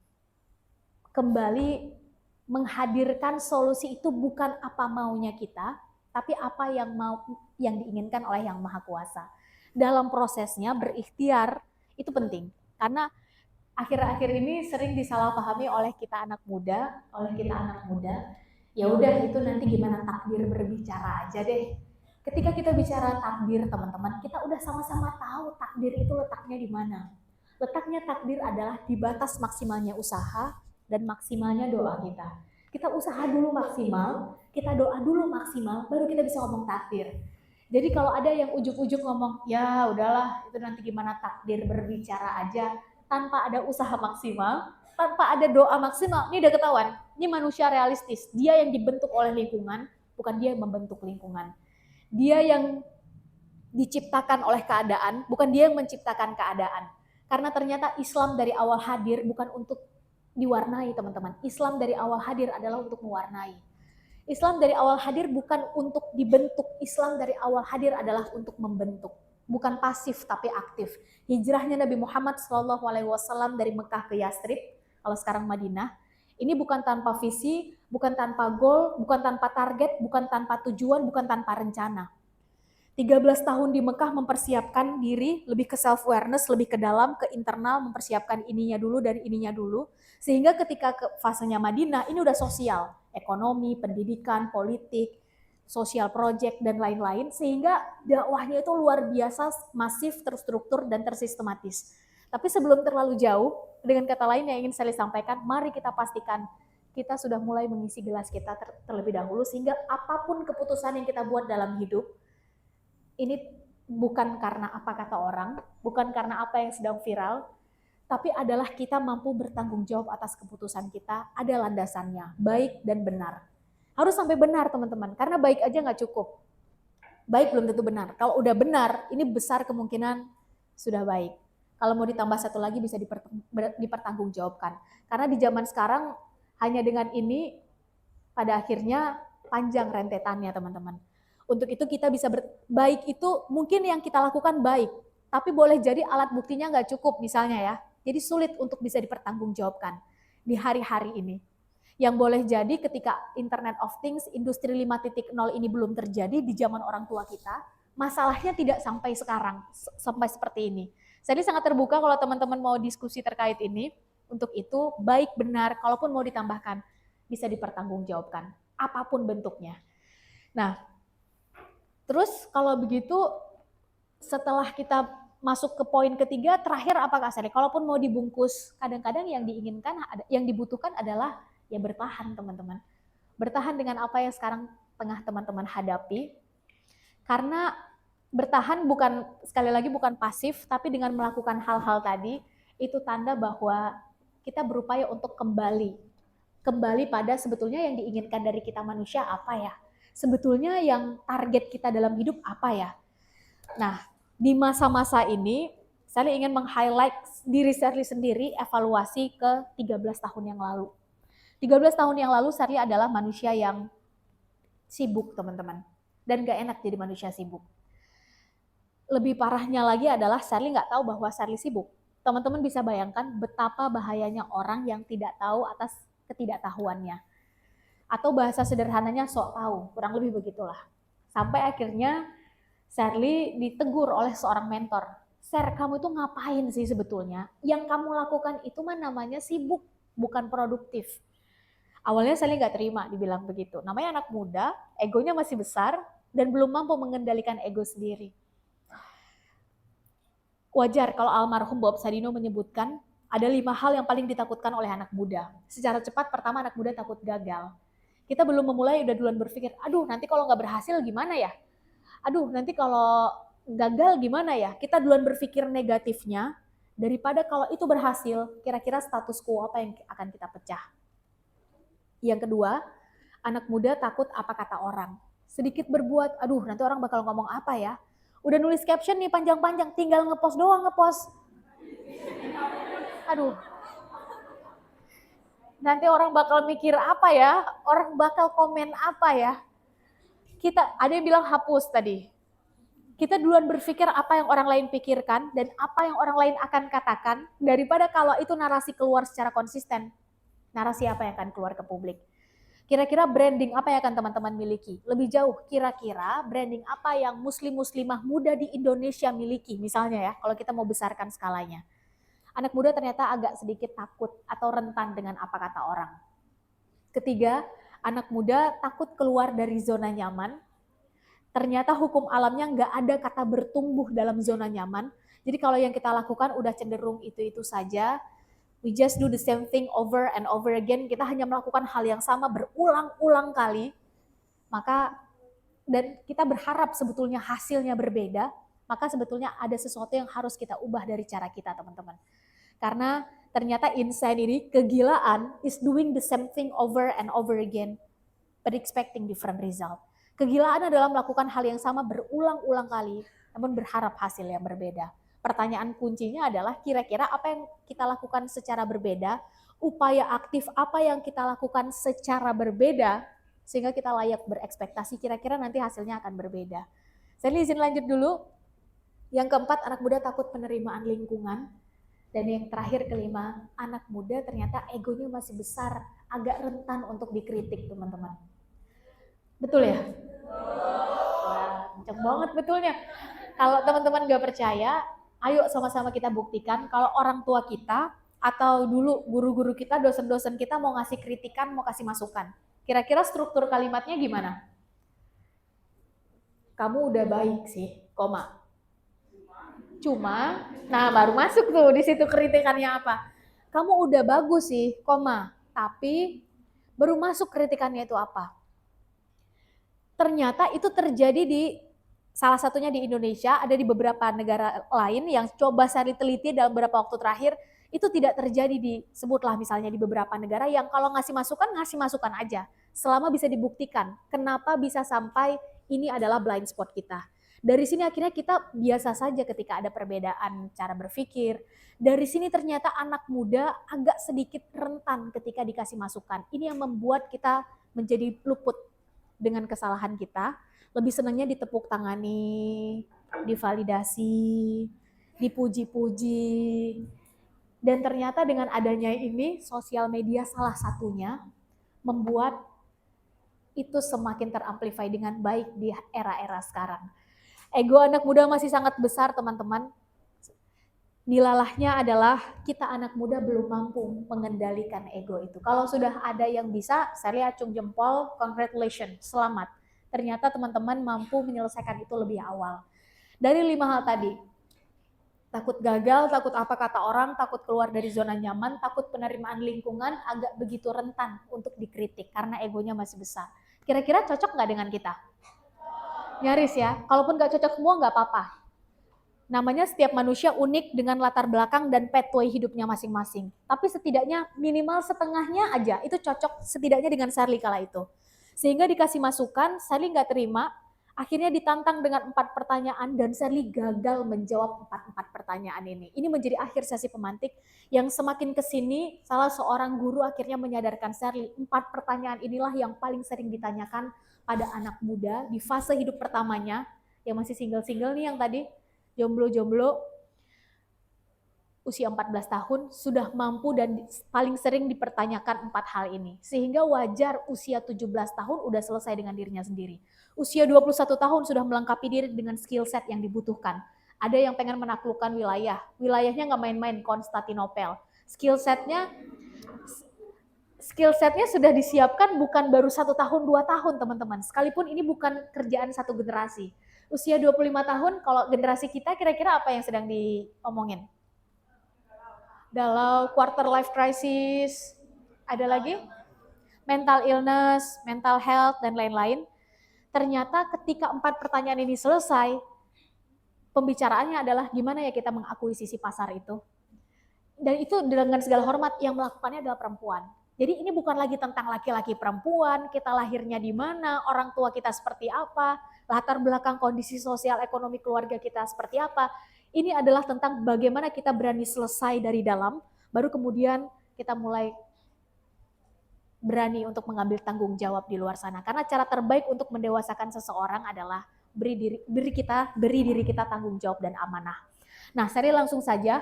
menghadirkan solusi itu bukan apa maunya kita, tapi apa yang diinginkan oleh Yang Maha Kuasa. Dalam prosesnya berikhtiar itu penting, karena akhir-akhir ini sering disalahpahami oleh kita anak muda. Ya udah itu nanti gimana takdir berbicara aja deh. Ketika kita bicara takdir teman-teman, kita udah sama-sama tahu takdir itu letaknya di mana. Letaknya takdir adalah di batas maksimalnya usaha dan maksimalnya doa kita. Kita usaha dulu maksimal, kita doa dulu maksimal, baru kita bisa ngomong takdir. Jadi kalau ada yang ujuk-ujuk ngomong, ya udahlah itu nanti gimana takdir berbicara aja, tanpa ada usaha maksimal, tanpa ada doa maksimal, ini udah ketahuan, ini manusia realistis, dia yang dibentuk oleh lingkungan, bukan dia yang membentuk lingkungan. Dia yang diciptakan oleh keadaan, bukan dia yang menciptakan keadaan. Karena ternyata Islam dari awal hadir bukan untuk diwarnai teman-teman. Islam dari awal hadir adalah untuk mewarnai. Islam dari awal hadir bukan untuk dibentuk. Islam dari awal hadir adalah untuk membentuk. Bukan pasif tapi aktif. Hijrahnya Nabi Muhammad SAW dari Mekah ke Yastrib, kalau sekarang Madinah, ini bukan tanpa visi, bukan tanpa goal, bukan tanpa target, bukan tanpa tujuan, bukan tanpa rencana. 13 tahun di Mekah mempersiapkan diri, lebih ke self-awareness, lebih ke dalam, ke internal, mempersiapkan ininya dulu dan ininya dulu. Sehingga ketika ke fasenya Madinah, ini udah sosial, ekonomi, pendidikan, politik, social project, dan lain-lain. Sehingga dakwahnya itu luar biasa, masif, terstruktur, dan tersistematis. Tapi sebelum terlalu jauh, dengan kata lain yang ingin saya sampaikan, mari kita pastikan kita sudah mulai mengisi gelas kita terlebih dahulu, sehingga apapun keputusan yang kita buat dalam hidup, ini bukan karena apa kata orang, bukan karena apa yang sedang viral, tapi adalah kita mampu bertanggung jawab atas keputusan kita, ada landasannya, baik dan benar. Harus sampai benar teman-teman, karena baik aja nggak cukup. Baik belum tentu benar. Kalau udah benar, ini besar kemungkinan sudah baik. Kalau mau ditambah satu lagi bisa dipertanggungjawabkan. Karena di zaman sekarang hanya dengan ini pada akhirnya panjang rentetannya teman-teman. Untuk itu kita bisa baik itu mungkin yang kita lakukan baik, tapi boleh jadi alat buktinya nggak cukup misalnya ya. Jadi sulit untuk bisa dipertanggungjawabkan di hari-hari ini. Yang boleh jadi ketika Internet of Things, industri 5.0 ini belum terjadi di zaman orang tua kita, masalahnya tidak sampai sekarang, sampai seperti ini. Jadi sangat terbuka kalau teman-teman mau diskusi terkait ini. Untuk itu baik benar, kalaupun mau ditambahkan, bisa dipertanggungjawabkan, apapun bentuknya. Nah, terus kalau begitu setelah kita masuk ke poin ketiga, terakhir apa Kak Sari? Kalaupun mau dibungkus, kadang-kadang yang diinginkan, yang dibutuhkan adalah ya bertahan teman-teman. Bertahan dengan apa yang sekarang tengah teman-teman hadapi. Karena bertahan bukan, sekali lagi bukan pasif, tapi dengan melakukan hal-hal tadi, itu tanda bahwa kita berupaya untuk kembali pada sebetulnya yang diinginkan dari kita manusia apa ya? Sebetulnya yang target kita dalam hidup apa ya? Nah, di masa-masa ini, saya ingin meng-highlight diri Sherly sendiri, evaluasi ke 13 tahun yang lalu. 13 tahun yang lalu, Sherly adalah manusia yang sibuk, teman-teman. Dan gak enak jadi manusia sibuk. Lebih parahnya lagi adalah Sherly gak tahu bahwa Sherly sibuk. Teman-teman bisa bayangkan betapa bahayanya orang yang tidak tahu atas ketidaktahuannya. Atau bahasa sederhananya sok tahu, kurang lebih begitulah. Sampai akhirnya Sherly ditegur oleh seorang mentor. Sher, kamu itu ngapain sih sebetulnya? Yang kamu lakukan itu mah namanya sibuk, bukan produktif. Awalnya Sherly gak terima dibilang begitu. Namanya anak muda, egonya masih besar, dan belum mampu mengendalikan ego sendiri. Wajar kalau almarhum Bob Sadino menyebutkan, ada 5 hal yang paling ditakutkan oleh anak muda. Secara cepat, pertama anak muda takut gagal. Kita belum memulai udah duluan berpikir, aduh nanti kalau nggak berhasil gimana ya? Aduh nanti kalau gagal gimana ya? Kita duluan berpikir negatifnya, daripada kalau itu berhasil, kira-kira status quo apa yang akan kita pecah. Yang kedua, anak muda takut apa kata orang. Sedikit berbuat, aduh nanti orang bakal ngomong apa ya? Udah nulis caption nih panjang-panjang, tinggal ngepost doang ngepost. Aduh, nanti orang bakal mikir apa ya, orang bakal komen apa ya. Kita ada yang bilang hapus tadi. Kita duluan berpikir apa yang orang lain pikirkan dan apa yang orang lain akan katakan daripada kalau itu narasi keluar secara konsisten. Narasi apa yang akan keluar ke publik. Kira-kira branding apa yang akan teman-teman miliki? Lebih jauh, kira-kira branding apa yang muslim-muslimah muda di Indonesia miliki? Misalnya ya, kalau kita mau besarkan skalanya. Anak muda ternyata agak sedikit takut atau rentan dengan apa kata orang. Ketiga, anak muda takut keluar dari zona nyaman. Ternyata hukum alamnya nggak ada kata bertumbuh dalam zona nyaman. Jadi kalau yang kita lakukan udah cenderung itu-itu saja. We just do the same thing over and over again. Kita hanya melakukan hal yang sama berulang-ulang kali. Maka dan kita berharap sebetulnya hasilnya berbeda. Maka sebetulnya ada sesuatu yang harus kita ubah dari cara kita, teman-teman. Karena ternyata insanity, kegilaan, is doing the same thing over and over again, but expecting different result. Kegilaan adalah melakukan hal yang sama berulang-ulang kali, namun berharap hasil yang berbeda. Pertanyaan kuncinya adalah kira-kira apa yang kita lakukan secara berbeda, upaya aktif apa yang kita lakukan secara berbeda, sehingga kita layak berekspektasi kira-kira nanti hasilnya akan berbeda. Saya izin lanjut dulu. Yang keempat, anak muda takut penerimaan lingkungan. Dan yang terakhir, kelima, anak muda ternyata egonya masih besar, agak rentan untuk dikritik, teman-teman. Betul ya? Wah, kenceng banget betulnya. Kalau teman-teman gak percaya, ayo sama-sama kita buktikan kalau orang tua kita atau dulu guru-guru kita, dosen-dosen kita mau ngasih kritikan, mau kasih masukan. Kira-kira struktur kalimatnya gimana? Kamu udah baik sih, koma. Cuma, nah baru masuk tuh di situ kritikannya apa? Kamu udah bagus sih, koma. Tapi baru masuk kritikannya itu apa? Ternyata itu terjadi di salah satunya di Indonesia, ada di beberapa negara lain yang coba saya teliti dalam beberapa waktu terakhir, itu tidak terjadi di, sebutlah misalnya di beberapa negara yang kalau ngasih masukan aja. Selama bisa dibuktikan, kenapa bisa sampai ini adalah blind spot kita. Dari sini akhirnya kita biasa saja ketika ada perbedaan cara berpikir. Dari sini ternyata anak muda agak sedikit rentan ketika dikasih masukan. Ini yang membuat kita menjadi luput dengan kesalahan kita. Lebih senangnya ditepuk tangani, divalidasi, dipuji-puji. Dan ternyata dengan adanya ini, sosial media salah satunya membuat itu semakin teramplify dengan baik di era-era sekarang. Ego anak muda masih sangat besar, teman-teman. Nilalahnya adalah kita anak muda belum mampu mengendalikan ego itu. Kalau sudah ada yang bisa, saya acung jempol, congratulations, selamat. Ternyata teman-teman mampu menyelesaikan itu lebih awal. Dari 5 hal tadi, takut gagal, takut apa kata orang, takut keluar dari zona nyaman, takut penerimaan lingkungan, agak begitu rentan untuk dikritik karena egonya masih besar. Kira-kira cocok nggak dengan kita? Nyaris ya, kalaupun nggak cocok semua nggak apa-apa. Namanya setiap manusia unik dengan latar belakang dan pathway hidupnya masing-masing. Tapi setidaknya minimal setengahnya aja, itu cocok setidaknya dengan Sherly kala itu. Sehingga dikasih masukan, Sherly nggak terima, akhirnya ditantang dengan 4 pertanyaan dan Sherly gagal menjawab 4 pertanyaan ini. Ini menjadi akhir sesi pemantik yang semakin kesini salah seorang guru akhirnya menyadarkan Sherly 4 pertanyaan inilah yang paling sering ditanyakan pada anak muda di fase hidup pertamanya, yang masih single-single nih yang tadi, jomblo-jomblo, usia 14 tahun sudah mampu dan paling sering dipertanyakan 4 hal ini. Sehingga wajar usia 17 tahun udah selesai dengan dirinya sendiri. Usia 21 tahun sudah melengkapi diri dengan skill set yang dibutuhkan. Ada yang pengen menaklukkan wilayah. Wilayahnya nggak main-main, Konstantinopel. Skill setnya sudah disiapkan bukan baru 1 tahun, 2 tahun teman-teman. Sekalipun ini bukan kerjaan satu generasi. Usia 25 tahun, kalau generasi kita kira-kira apa yang sedang diomongin? Galau, quarter life crisis, ada lagi mental illness, mental health, dan lain-lain. Ternyata ketika 4 pertanyaan ini selesai, pembicaraannya adalah gimana ya kita mengakuisisi pasar itu. Dan itu dengan segala hormat, yang melakukannya adalah perempuan. Jadi ini bukan lagi tentang laki-laki perempuan, kita lahirnya di mana, orang tua kita seperti apa, latar belakang kondisi sosial ekonomi keluarga kita seperti apa. Ini adalah tentang bagaimana kita berani selesai dari dalam, baru kemudian kita mulai berani untuk mengambil tanggung jawab di luar sana. Karena cara terbaik untuk mendewasakan seseorang adalah beri diri kita tanggung jawab dan amanah. Nah, Sherly langsung saja.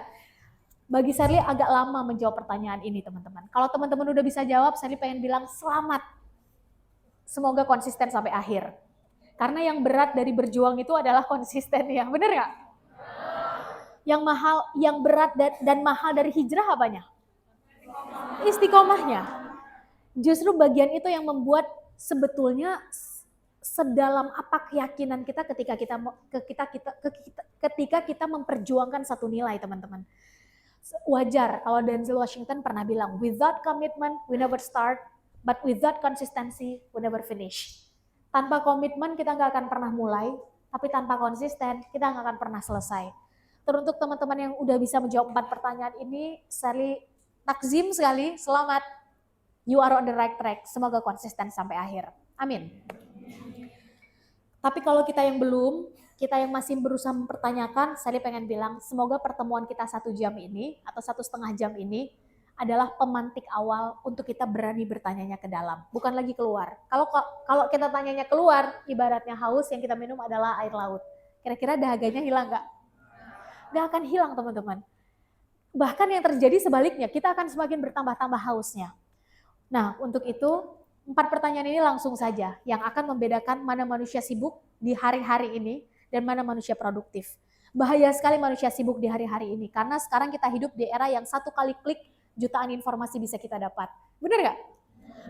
Bagi Sherly agak lama menjawab pertanyaan ini, teman-teman. Kalau teman-teman udah bisa jawab, Sherly pengen bilang selamat. Semoga konsisten sampai akhir. Karena yang berat dari berjuang itu adalah konsisten ya, bener nggak? Yang mahal, yang berat dan mahal dari hijrah apanya? Istiqomahnya. Justru bagian itu yang membuat sebetulnya sedalam apa keyakinan kita ketika kita memperjuangkan satu nilai, teman-teman. Wajar kalau Denzel Washington pernah bilang, without commitment we never start, but without consistency we never finish. Tanpa komitmen kita nggak akan pernah mulai, tapi tanpa konsisten kita nggak akan pernah selesai. Teruntuk teman-teman yang udah bisa menjawab 4 pertanyaan ini, Sherly takzim sekali, selamat. You are on the right track, semoga konsisten sampai akhir. Amin. Tapi kalau kita yang belum, kita yang masih berusaha mempertanyakan, saya pengen bilang, semoga pertemuan kita 1 jam ini, atau 1,5 jam ini, adalah pemantik awal untuk kita berani bertanyanya ke dalam, bukan lagi keluar. Kalau kita tanyanya keluar, ibaratnya haus yang kita minum adalah air laut. Kira-kira dahaganya hilang nggak? Nggak akan hilang teman-teman. Bahkan yang terjadi sebaliknya, kita akan semakin bertambah-tambah hausnya. Nah, untuk itu 4 pertanyaan ini langsung saja yang akan membedakan mana manusia sibuk di hari-hari ini dan mana manusia produktif. Bahaya sekali manusia sibuk di hari-hari ini karena sekarang kita hidup di era yang satu kali klik jutaan informasi bisa kita dapat. Benar nggak?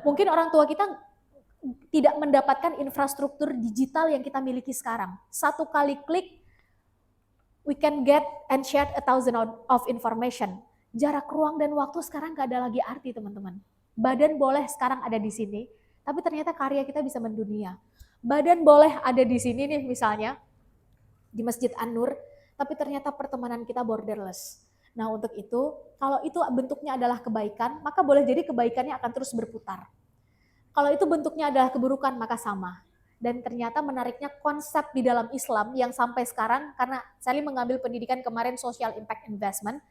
Mungkin orang tua kita tidak mendapatkan infrastruktur digital yang kita miliki sekarang. Satu kali klik, we can get and share 1,000 of information. Jarak ruang dan waktu sekarang nggak ada lagi arti teman-teman. Badan boleh sekarang ada di sini, tapi ternyata karya kita bisa mendunia. Badan boleh ada di sini nih misalnya, di Masjid An-Nur, tapi ternyata pertemanan kita borderless. Nah untuk itu, kalau itu bentuknya adalah kebaikan, maka boleh jadi kebaikannya akan terus berputar. Kalau itu bentuknya adalah keburukan, maka sama. Dan ternyata menariknya konsep di dalam Islam yang sampai sekarang, karena saya mengambil pendidikan kemarin Social Impact Investment,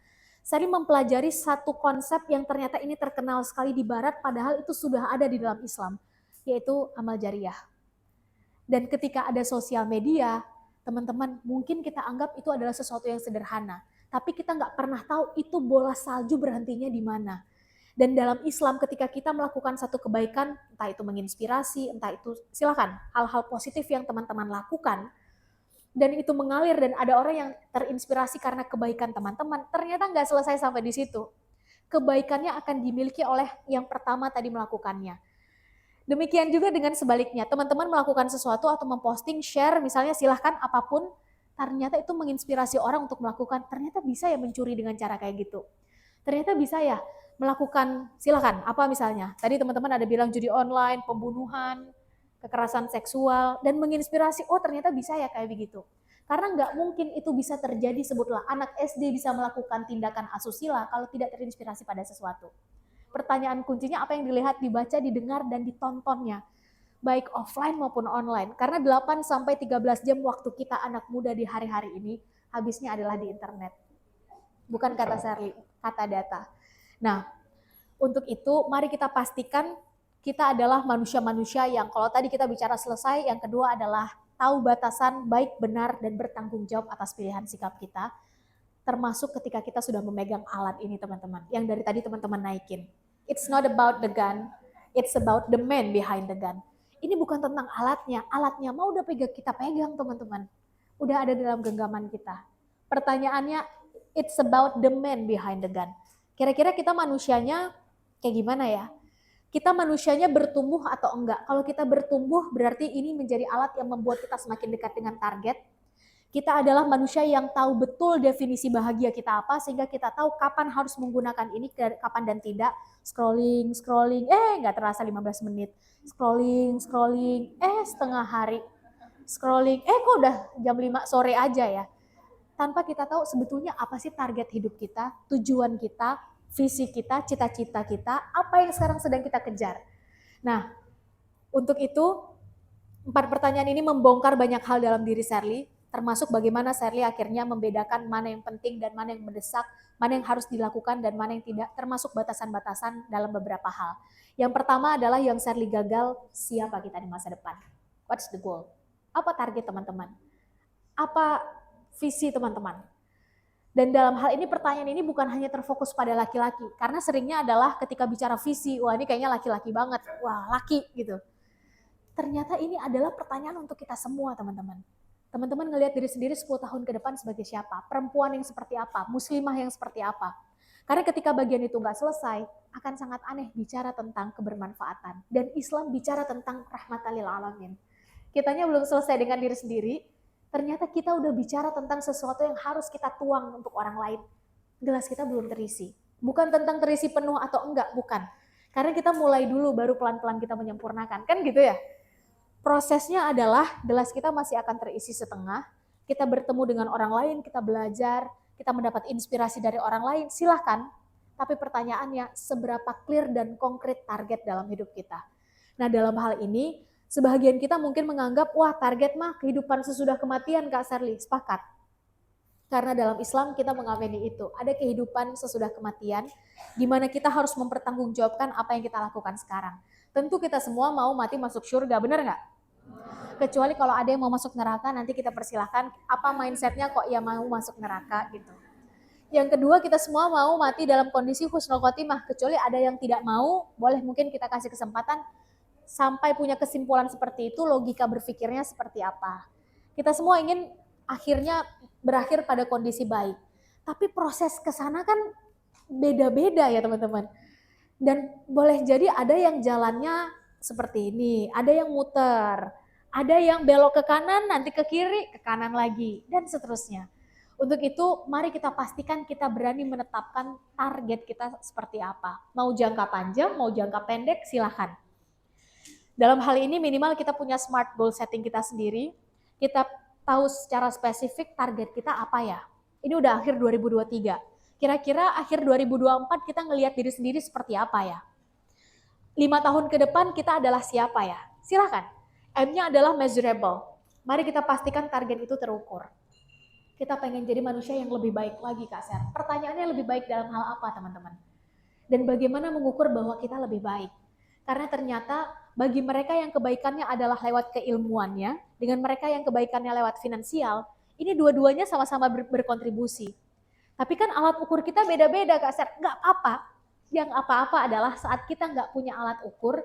saya mempelajari satu konsep yang ternyata ini terkenal sekali di Barat, padahal itu sudah ada di dalam Islam, yaitu amal jariah. Dan ketika ada sosial media, teman-teman, mungkin kita anggap itu adalah sesuatu yang sederhana, tapi kita nggak pernah tahu itu bola salju berhentinya di mana. Dan dalam Islam ketika kita melakukan satu kebaikan, entah itu menginspirasi, entah itu silakan hal-hal positif yang teman-teman lakukan, dan itu mengalir dan ada orang yang terinspirasi karena kebaikan teman-teman, ternyata nggak selesai sampai di situ. Kebaikannya akan dimiliki oleh yang pertama tadi melakukannya. Demikian juga dengan sebaliknya, teman-teman melakukan sesuatu atau memposting, share, misalnya silahkan apapun, ternyata itu menginspirasi orang untuk melakukan, ternyata bisa ya mencuri dengan cara kayak gitu. Ternyata bisa ya melakukan, silahkan, apa misalnya, tadi teman-teman ada bilang judi online, pembunuhan, kekerasan seksual, dan menginspirasi, oh ternyata bisa ya kayak begitu. Karena nggak mungkin itu bisa terjadi, sebutlah anak SD bisa melakukan tindakan asusila kalau tidak terinspirasi pada sesuatu. Pertanyaan kuncinya apa yang dilihat, dibaca, didengar, dan ditontonnya. Baik offline maupun online. Karena 8-13 jam waktu kita anak muda di hari-hari ini, habisnya adalah di internet. Bukan kata Sherly, kata data. Nah, untuk itu mari kita pastikan kita adalah manusia-manusia yang kalau tadi kita bicara selesai, yang kedua adalah tahu batasan baik, benar, dan bertanggung jawab atas pilihan sikap kita. Termasuk ketika kita sudah memegang alat ini teman-teman, yang dari tadi teman-teman naikin. It's not about the gun, it's about the man behind the gun. Ini bukan tentang alatnya mau udah kita pegang teman-teman. Udah ada dalam genggaman kita. Pertanyaannya, it's about the man behind the gun. Kira-kira kita manusianya kayak gimana ya? Kita manusianya bertumbuh atau enggak? Kalau kita bertumbuh berarti ini menjadi alat yang membuat kita semakin dekat dengan target. Kita adalah manusia yang tahu betul definisi bahagia kita apa, sehingga kita tahu kapan harus menggunakan ini, kapan dan tidak. Scrolling, nggak terasa 15 menit. Scrolling, setengah hari. Scrolling, kok udah jam 5 sore aja ya. Tanpa kita tahu sebetulnya apa sih target hidup kita, tujuan kita, visi kita, cita-cita kita, apa yang sekarang sedang kita kejar. Nah, untuk itu 4 pertanyaan ini membongkar banyak hal dalam diri Sherly, termasuk bagaimana Sherly akhirnya membedakan mana yang penting dan mana yang mendesak, mana yang harus dilakukan dan mana yang tidak, termasuk batasan-batasan dalam beberapa hal. Yang pertama adalah yang Sherly gagal, siapa kita di masa depan? What's the goal? Apa target teman-teman? Apa visi teman-teman? Dan dalam hal ini pertanyaan ini bukan hanya terfokus pada laki-laki, karena seringnya adalah ketika bicara visi, wah ini kayaknya laki-laki banget, wah laki gitu. Ternyata ini adalah pertanyaan untuk kita semua teman-teman. Teman-teman ngelihat diri sendiri 10 tahun ke depan sebagai siapa? Perempuan yang seperti apa? Muslimah yang seperti apa? Karena ketika bagian itu nggak selesai, akan sangat aneh bicara tentang kebermanfaatan. Dan Islam bicara tentang rahmatan lil alamin. Kitanya belum selesai dengan diri sendiri, ternyata kita udah bicara tentang sesuatu yang harus kita tuang untuk orang lain. Gelas kita belum terisi. Bukan tentang terisi penuh atau enggak, bukan. Karena kita mulai dulu, baru pelan-pelan kita menyempurnakan. Kan gitu ya? Prosesnya adalah gelas kita masih akan terisi setengah, kita bertemu dengan orang lain, kita belajar, kita mendapat inspirasi dari orang lain, silahkan. Tapi pertanyaannya, seberapa clear dan konkret target dalam hidup kita? Nah dalam hal ini, sebagian kita mungkin menganggap, wah target mah kehidupan sesudah kematian Kak Sherly, sepakat. Karena dalam Islam kita mengamini itu. Ada kehidupan sesudah kematian, di mana kita harus mempertanggungjawabkan apa yang kita lakukan sekarang. Tentu kita semua mau mati masuk surga, benar nggak? Kecuali kalau ada yang mau masuk neraka, nanti kita persilahkan apa mindsetnya kok ia mau masuk neraka gitu. Yang kedua, kita semua mau mati dalam kondisi husnul khotimah, kecuali ada yang tidak mau, boleh mungkin kita kasih kesempatan sampai punya kesimpulan seperti itu, logika berpikirnya seperti apa. Kita semua ingin akhirnya berakhir pada kondisi baik. Tapi proses ke sana kan beda-beda ya teman-teman. Dan boleh jadi ada yang jalannya seperti ini, ada yang muter, ada yang belok ke kanan, nanti ke kiri, ke kanan lagi, dan seterusnya. Untuk itu, mari kita pastikan kita berani menetapkan target kita seperti apa. Mau jangka panjang, mau jangka pendek, silakan. Dalam hal ini minimal kita punya smart goal setting kita sendiri, kita tahu secara spesifik target kita apa ya. Ini udah akhir 2023. Kira-kira akhir 2024 kita ngelihat diri sendiri seperti apa ya? 5 tahun ke depan kita adalah siapa ya? Silakan. M-nya adalah measurable. Mari kita pastikan target itu terukur. Kita pengen jadi manusia yang lebih baik lagi, Kak Ser. Pertanyaannya lebih baik dalam hal apa, teman-teman? Dan bagaimana mengukur bahwa kita lebih baik? Karena ternyata bagi mereka yang kebaikannya adalah lewat keilmuannya, dengan mereka yang kebaikannya lewat finansial, ini dua-duanya sama-sama berkontribusi. Tapi kan alat ukur kita beda-beda, Kak Ser. Nggak apa-apa. Yang apa-apa adalah saat kita nggak punya alat ukur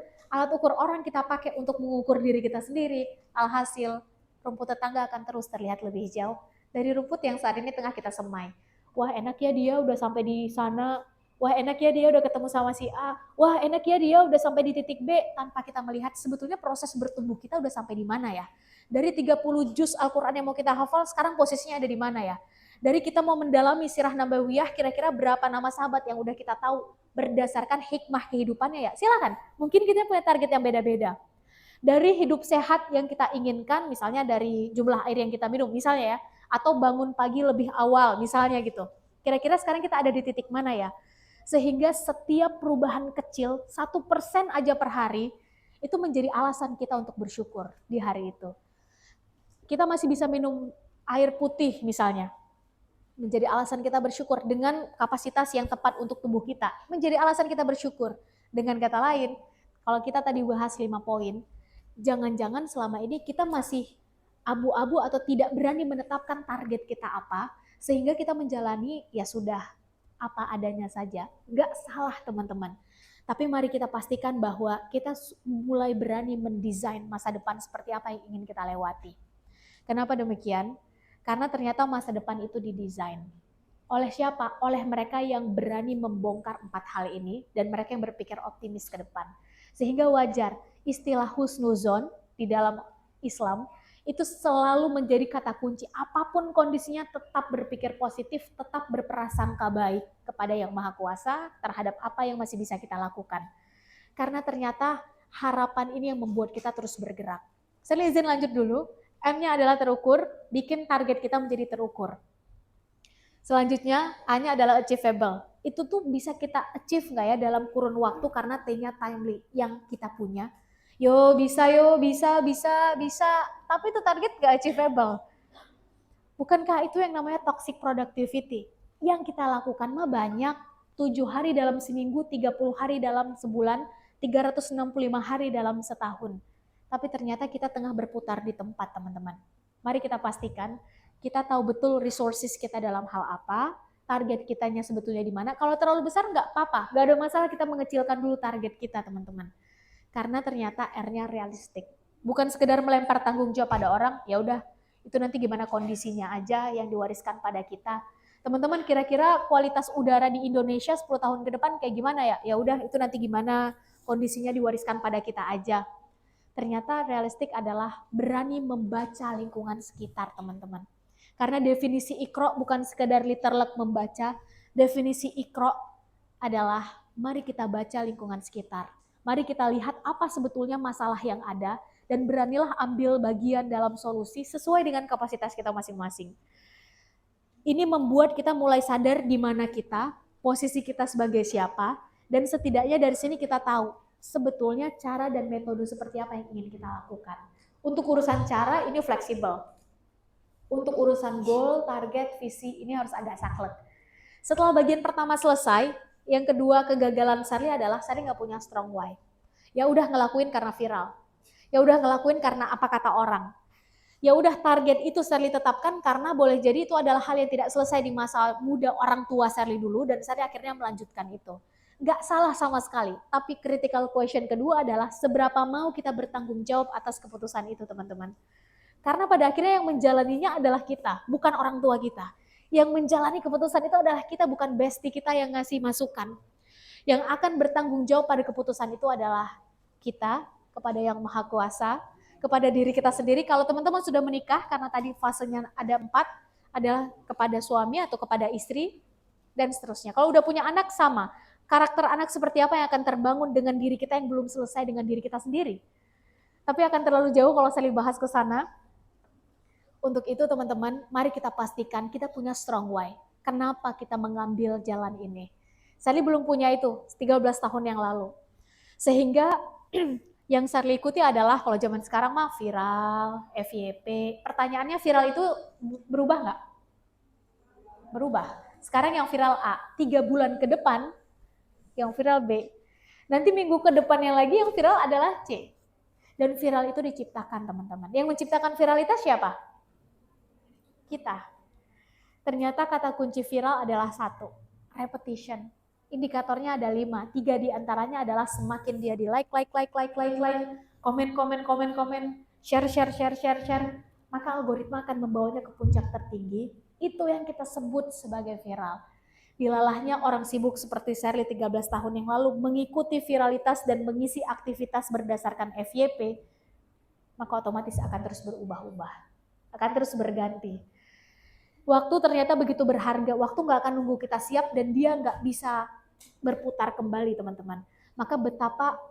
orang kita pakai untuk mengukur diri kita sendiri, alhasil rumput tetangga akan terus terlihat lebih hijau dari rumput yang saat ini tengah kita semai. Wah enak ya dia udah sampai di sana, wah enak ya dia udah ketemu sama si A, wah enak ya dia udah sampai di titik B, tanpa kita melihat sebetulnya proses bertumbuh kita udah sampai di mana ya. Dari 30 juz Al-Quran yang mau kita hafal, sekarang posisinya ada di mana ya. Dari kita mau mendalami sirah nabawiyah, kira-kira berapa nama sahabat yang udah kita tahu berdasarkan hikmah kehidupannya ya. Silakan, mungkin kita punya target yang beda-beda. Dari hidup sehat yang kita inginkan, misalnya dari jumlah air yang kita minum, misalnya ya, atau bangun pagi lebih awal misalnya gitu. Kira-kira sekarang kita ada di titik mana ya? Sehingga setiap perubahan kecil 1% aja per hari itu menjadi alasan kita untuk bersyukur di hari itu. Kita masih bisa minum air putih misalnya, menjadi alasan kita bersyukur dengan kapasitas yang tepat untuk tubuh kita, menjadi alasan kita bersyukur. Dengan kata lain, kalau kita tadi bahas 5 poin, jangan-jangan selama ini kita masih abu-abu atau tidak berani menetapkan target kita apa, sehingga kita menjalani ya sudah apa adanya saja. Nggak salah teman-teman. Tapi mari kita pastikan bahwa kita mulai berani mendesain masa depan seperti apa yang ingin kita lewati. Kenapa demikian? Karena ternyata masa depan itu didesain. Oleh siapa? Oleh mereka yang berani membongkar 4 hal ini dan mereka yang berpikir optimis ke depan. Sehingga wajar istilah husnuzon di dalam Islam itu selalu menjadi kata kunci. Apapun kondisinya tetap berpikir positif, tetap berprasangka baik kepada Yang Maha Kuasa terhadap apa yang masih bisa kita lakukan. Karena ternyata harapan ini yang membuat kita terus bergerak. Saya izin lanjut dulu. M-nya adalah terukur, bikin target kita menjadi terukur. Selanjutnya, A-nya adalah achievable. Itu tuh bisa kita achieve nggak ya dalam kurun waktu karena T-nya timely yang kita punya. Yo bisa, bisa. Tapi itu target nggak achievable. Bukankah itu yang namanya toxic productivity? Yang kita lakukan mah banyak. 7 hari dalam seminggu, 30 hari dalam sebulan, 365 hari dalam setahun. Tapi ternyata kita tengah berputar di tempat, teman-teman. Mari kita pastikan kita tahu betul resources kita dalam hal apa, target kitanya sebetulnya di mana. Kalau terlalu besar nggak apa-apa, nggak ada masalah kita mengecilkan dulu target kita, teman-teman. Karena ternyata R-nya realistik. Bukan sekedar melempar tanggung jawab pada orang, ya udah itu nanti gimana kondisinya aja yang diwariskan pada kita. Teman-teman, kira-kira kualitas udara di Indonesia 10 tahun ke depan kayak gimana ya? Ya udah itu nanti gimana kondisinya diwariskan pada kita aja. Ternyata realistik adalah berani membaca lingkungan sekitar, teman-teman. Karena definisi Iqra bukan sekedar literally membaca, definisi Iqra adalah mari kita baca lingkungan sekitar. Mari kita lihat apa sebetulnya masalah yang ada dan beranilah ambil bagian dalam solusi sesuai dengan kapasitas kita masing-masing. Ini membuat kita mulai sadar di mana kita, posisi kita sebagai siapa, dan setidaknya dari sini kita tahu sebetulnya cara dan metode seperti apa yang ingin kita lakukan. Untuk urusan cara ini fleksibel. Untuk urusan goal, target, visi, ini harus agak saklek. Setelah bagian pertama selesai, yang kedua kegagalan Sally adalah Sally nggak punya strong why. Ya udah ngelakuin karena viral. Ya udah ngelakuin karena apa kata orang. Ya udah target itu Sally tetapkan karena boleh jadi itu adalah hal yang tidak selesai di masa muda orang tua Sally dulu dan Sally akhirnya melanjutkan itu. Nggak salah sama sekali, tapi critical question kedua adalah seberapa mau kita bertanggung jawab atas keputusan itu teman-teman. Karena pada akhirnya yang menjalaninya adalah kita, bukan orang tua kita. Yang menjalani keputusan itu adalah kita, bukan bestie kita yang ngasih masukan. Yang akan bertanggung jawab pada keputusan itu adalah kita, kepada Yang Maha Kuasa, kepada diri kita sendiri. Kalau teman-teman sudah menikah, karena tadi fasenya ada 4, adalah kepada suami atau kepada istri, dan seterusnya. Kalau udah punya anak, sama. Karakter anak seperti apa yang akan terbangun dengan diri kita yang belum selesai dengan diri kita sendiri. Tapi akan terlalu jauh kalau saya bahas ke sana. Untuk itu teman-teman, mari kita pastikan kita punya strong why. Kenapa kita mengambil jalan ini? Sally belum punya itu 13 tahun yang lalu. Sehingga yang Sally ikuti adalah kalau zaman sekarang mah viral, FYP. Pertanyaannya viral itu berubah nggak? Berubah. Sekarang yang viral A, 3 bulan ke depan yang viral B. Nanti minggu ke depannya lagi yang viral adalah C. Dan viral itu diciptakan teman-teman. Yang menciptakan viralitas siapa? Kita. Ternyata kata kunci viral adalah 1, repetition. Indikatornya ada 5, 3 diantaranya adalah semakin dia di like, komen, share, maka algoritma akan membawanya ke puncak tertinggi. Itu yang kita sebut sebagai viral. Dilalahnya orang sibuk seperti Sherly 13 tahun yang lalu mengikuti viralitas dan mengisi aktivitas berdasarkan FYP, maka otomatis akan terus berubah-ubah, akan terus berganti. Waktu ternyata begitu berharga, waktu nggak akan nunggu kita siap dan dia nggak bisa berputar kembali teman-teman. Maka betapa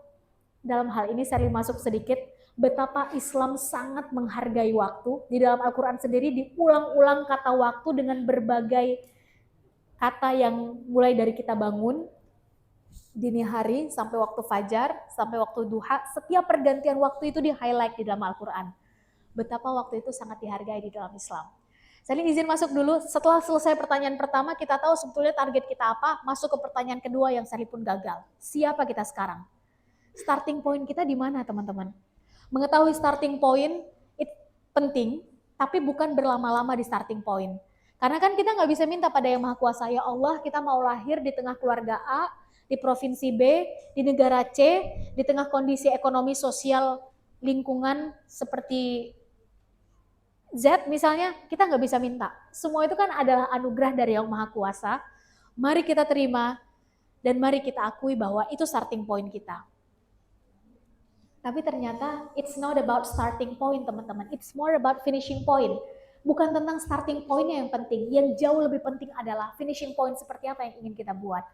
dalam hal ini saya masuk sedikit, betapa Islam sangat menghargai waktu. Di dalam Al-Quran sendiri diulang-ulang kata waktu dengan berbagai kata yang mulai dari kita bangun, dini hari, sampai waktu fajar, sampai waktu duha, setiap pergantian waktu itu di-highlight di dalam Al-Quran. Betapa waktu itu sangat dihargai di dalam Islam. Saya izin masuk dulu, setelah selesai pertanyaan pertama, kita tahu sebetulnya target kita apa, masuk ke pertanyaan kedua yang Sally pun gagal. Siapa kita sekarang? Starting point kita di mana teman-teman? Mengetahui starting point itu penting, tapi bukan berlama-lama di starting point. Karena kan kita nggak bisa minta pada Yang Maha Kuasa, ya Allah kita mau lahir di tengah keluarga A, di provinsi B, di negara C, di tengah kondisi ekonomi sosial lingkungan seperti Z misalnya, kita nggak bisa minta. Semua itu kan adalah anugerah dari Yang Maha Kuasa. Mari kita terima dan mari kita akui bahwa itu starting point kita. Tapi ternyata it's not about starting point teman-teman. It's more about finishing point. Bukan tentang starting pointnya yang penting. Yang jauh lebih penting adalah finishing point seperti apa yang ingin kita buat.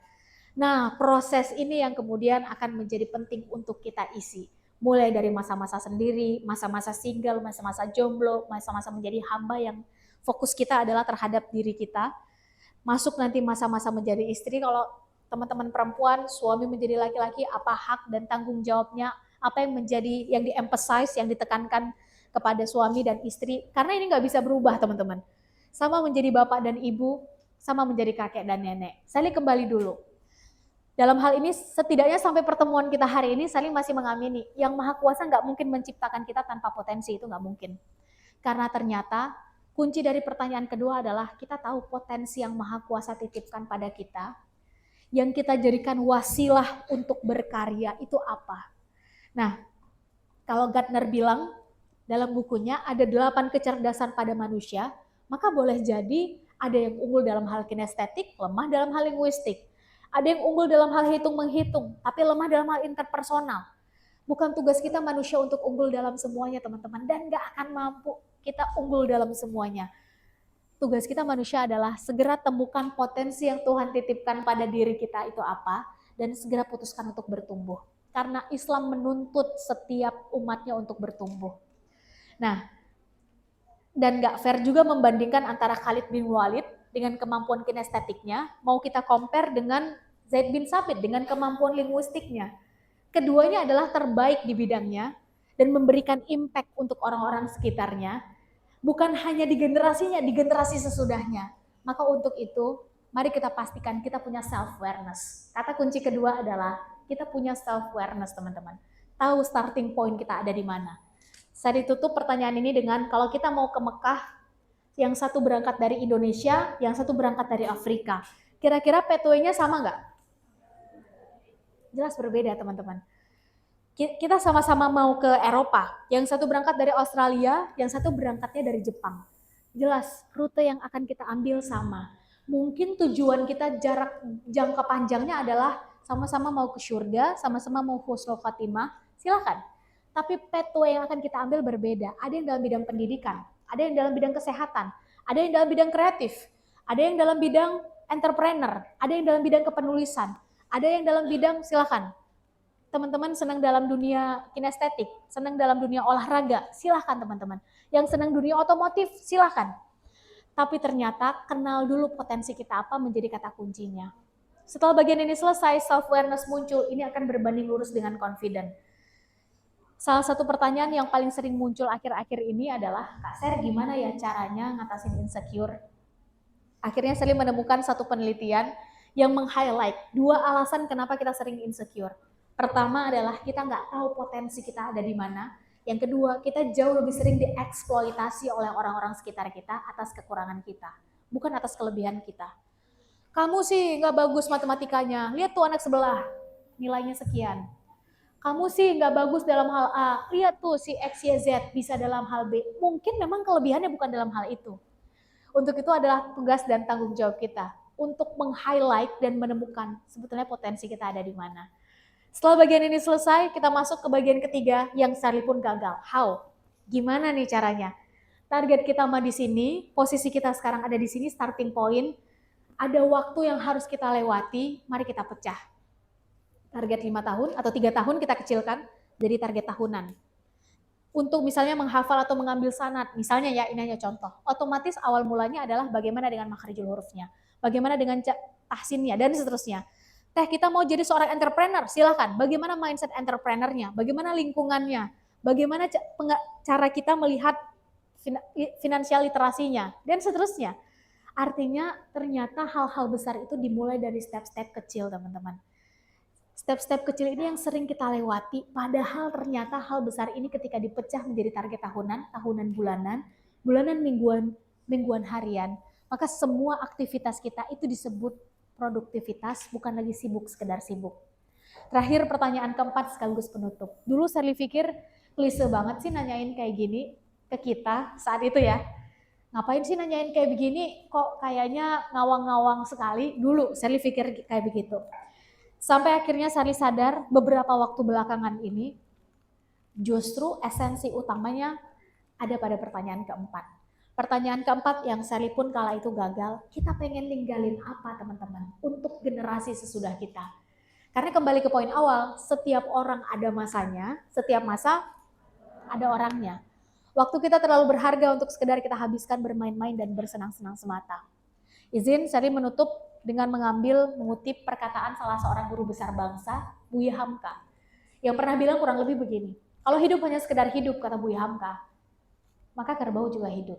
Nah, proses ini yang kemudian akan menjadi penting untuk kita isi. Mulai dari masa-masa sendiri, masa-masa single, masa-masa jomblo, masa-masa menjadi hamba yang fokus kita adalah terhadap diri kita. Masuk nanti masa-masa menjadi istri, kalau teman-teman perempuan, suami menjadi laki-laki, apa hak dan tanggung jawabnya, apa yang menjadi, yang di-emphasize, yang ditekankan kepada suami dan istri. Karena ini nggak bisa berubah teman-teman. Sama menjadi bapak dan ibu, sama menjadi kakek dan nenek. Saya kembali dulu. Dalam hal ini setidaknya sampai pertemuan kita hari ini Sally masih mengamini Yang Maha Kuasa nggak mungkin menciptakan kita tanpa potensi, itu nggak mungkin. Karena ternyata kunci dari pertanyaan kedua adalah kita tahu potensi Yang Maha Kuasa titipkan pada kita, yang kita jadikan wasilah untuk berkarya itu apa. Nah, kalau Gardner bilang dalam bukunya ada 8 kecerdasan pada manusia, maka boleh jadi ada yang unggul dalam hal kinestetik, lemah dalam hal linguistik. Ada yang unggul dalam hal hitung-menghitung, tapi lemah dalam hal interpersonal. Bukan tugas kita manusia untuk unggul dalam semuanya teman-teman, dan gak akan mampu kita unggul dalam semuanya. Tugas kita manusia adalah segera temukan potensi yang Tuhan titipkan pada diri kita itu apa, dan segera putuskan untuk bertumbuh. Karena Islam menuntut setiap umatnya untuk bertumbuh. Nah, dan gak fair juga membandingkan antara Khalid bin Walid dengan kemampuan kinestetiknya, mau kita compare dengan Zaid bin Sabit dengan kemampuan linguistiknya. Keduanya adalah terbaik di bidangnya dan memberikan impact untuk orang-orang sekitarnya. bukan hanya di generasinya, di generasi sesudahnya. Maka untuk itu, mari kita pastikan kita punya self-awareness. Kata kunci kedua adalah kita punya self-awareness, teman-teman. Tahu starting point kita ada di mana. Saya ditutup pertanyaan ini dengan, kalau kita mau ke Mekah, yang satu berangkat dari Indonesia, yang satu berangkat dari Afrika. Kira-kira pathway-nya sama nggak? Jelas berbeda, teman-teman. Kita sama-sama mau ke Eropa, yang satu berangkat dari Australia, yang satu berangkatnya dari Jepang. Jelas, rute yang akan kita ambil sama. Mungkin tujuan kita jarak jangka panjangnya adalah sama-sama mau ke surga, sama-sama mau husnul khatimah, silakan. Tapi pathway yang akan kita ambil berbeda. Ada yang dalam bidang pendidikan, ada yang dalam bidang kesehatan, ada yang dalam bidang kreatif, ada yang dalam bidang entrepreneur, ada yang dalam bidang kepenulisan, ada yang dalam bidang silakan. Teman-teman senang dalam dunia kinestetik, senang dalam dunia olahraga, silahkan teman-teman. Yang senang dunia otomotif, silahkan. Tapi ternyata kenal dulu potensi kita apa menjadi kata kuncinya. Setelah bagian ini selesai, self-awareness muncul, ini akan berbanding lurus dengan confident. Salah satu pertanyaan yang paling sering muncul akhir-akhir ini adalah, Kak Ser, gimana ya caranya ngatasin insecure? Akhirnya saya menemukan satu penelitian yang meng-highlight 2 alasan kenapa kita sering insecure. Pertama adalah kita nggak tahu potensi kita ada di mana. Yang kedua, kita jauh lebih sering dieksploitasi oleh orang-orang sekitar kita atas kekurangan kita, bukan atas kelebihan kita. Kamu sih nggak bagus matematikanya, lihat tuh anak sebelah, nilainya sekian. Kamu sih nggak bagus dalam hal A, lihat tuh si X, Y, Z bisa dalam hal B. Mungkin memang kelebihannya bukan dalam hal itu. Untuk itu adalah tugas dan tanggung jawab kita untuk meng-highlight dan menemukan sebetulnya potensi kita ada di mana. Setelah bagian ini selesai, kita masuk ke bagian ketiga yang Charlie pun gagal. How? Gimana nih caranya? Target kita mah di sini, posisi kita sekarang ada di sini, starting point. Ada waktu yang harus kita lewati, mari kita pecah. Target 5 tahun atau 3 tahun kita kecilkan jadi target tahunan. Untuk misalnya menghafal atau mengambil sanad, misalnya ya ini hanya contoh, otomatis awal mulanya adalah bagaimana dengan makharijul hurufnya, bagaimana dengan tahsinnya, dan seterusnya. Kita mau jadi seorang entrepreneur, silahkan. Bagaimana mindset entrepreneurnya, bagaimana lingkungannya, bagaimana cara kita melihat finansial literasinya, dan seterusnya. Artinya ternyata hal-hal besar itu dimulai dari step-step kecil, teman-teman. Step-step kecil ini yang sering kita lewati, padahal ternyata hal besar ini ketika dipecah menjadi target tahunan, tahunan bulanan, bulanan mingguan harian, maka semua aktivitas kita itu disebut produktivitas, bukan lagi sibuk sekedar sibuk. Terakhir pertanyaan keempat sekaligus penutup. Dulu saya pikir klise banget sih nanyain kayak gini ke kita saat itu ya. Ngapain sih nanyain kayak begini, kok kayaknya ngawang-ngawang sekali. Dulu saya pikir kayak begitu. Sampai akhirnya Sari sadar beberapa waktu belakangan ini justru esensi utamanya ada pada pertanyaan keempat. Pertanyaan keempat yang Sally pun kala itu gagal, kita pengen ninggalin apa teman-teman untuk generasi sesudah kita. Karena kembali ke poin awal, setiap orang ada masanya, setiap masa ada orangnya. Waktu kita terlalu berharga untuk sekedar kita habiskan bermain-main dan bersenang-senang semata. Izin Sally menutup dengan mengutip perkataan salah seorang guru besar bangsa, Buya Hamka, yang pernah bilang kurang lebih begini, kalau hidup hanya sekedar hidup, kata Buya Hamka, maka kerbau juga hidup.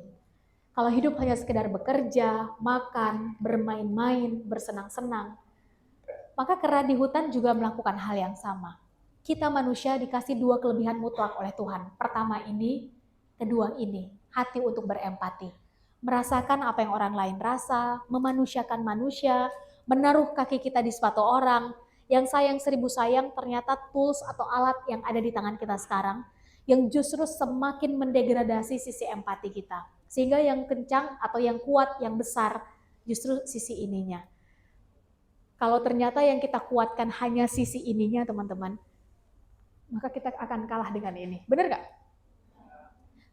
Kalau hidup hanya sekedar bekerja, makan, bermain-main, bersenang-senang, maka kera di hutan juga melakukan hal yang sama. Kita manusia dikasih 2 kelebihan mutlak oleh Tuhan. Pertama ini, kedua ini, hati untuk berempati. Merasakan apa yang orang lain rasa, memanusiakan manusia, menaruh kaki kita di sepatu orang, yang sayang 1000 sayang ternyata tools atau alat yang ada di tangan kita sekarang, yang justru semakin mendegradasi sisi empati kita. Sehingga yang kencang atau yang kuat, yang besar, justru sisi ininya. Kalau ternyata yang kita kuatkan hanya sisi ininya teman-teman, maka kita akan kalah dengan ini. Benar gak?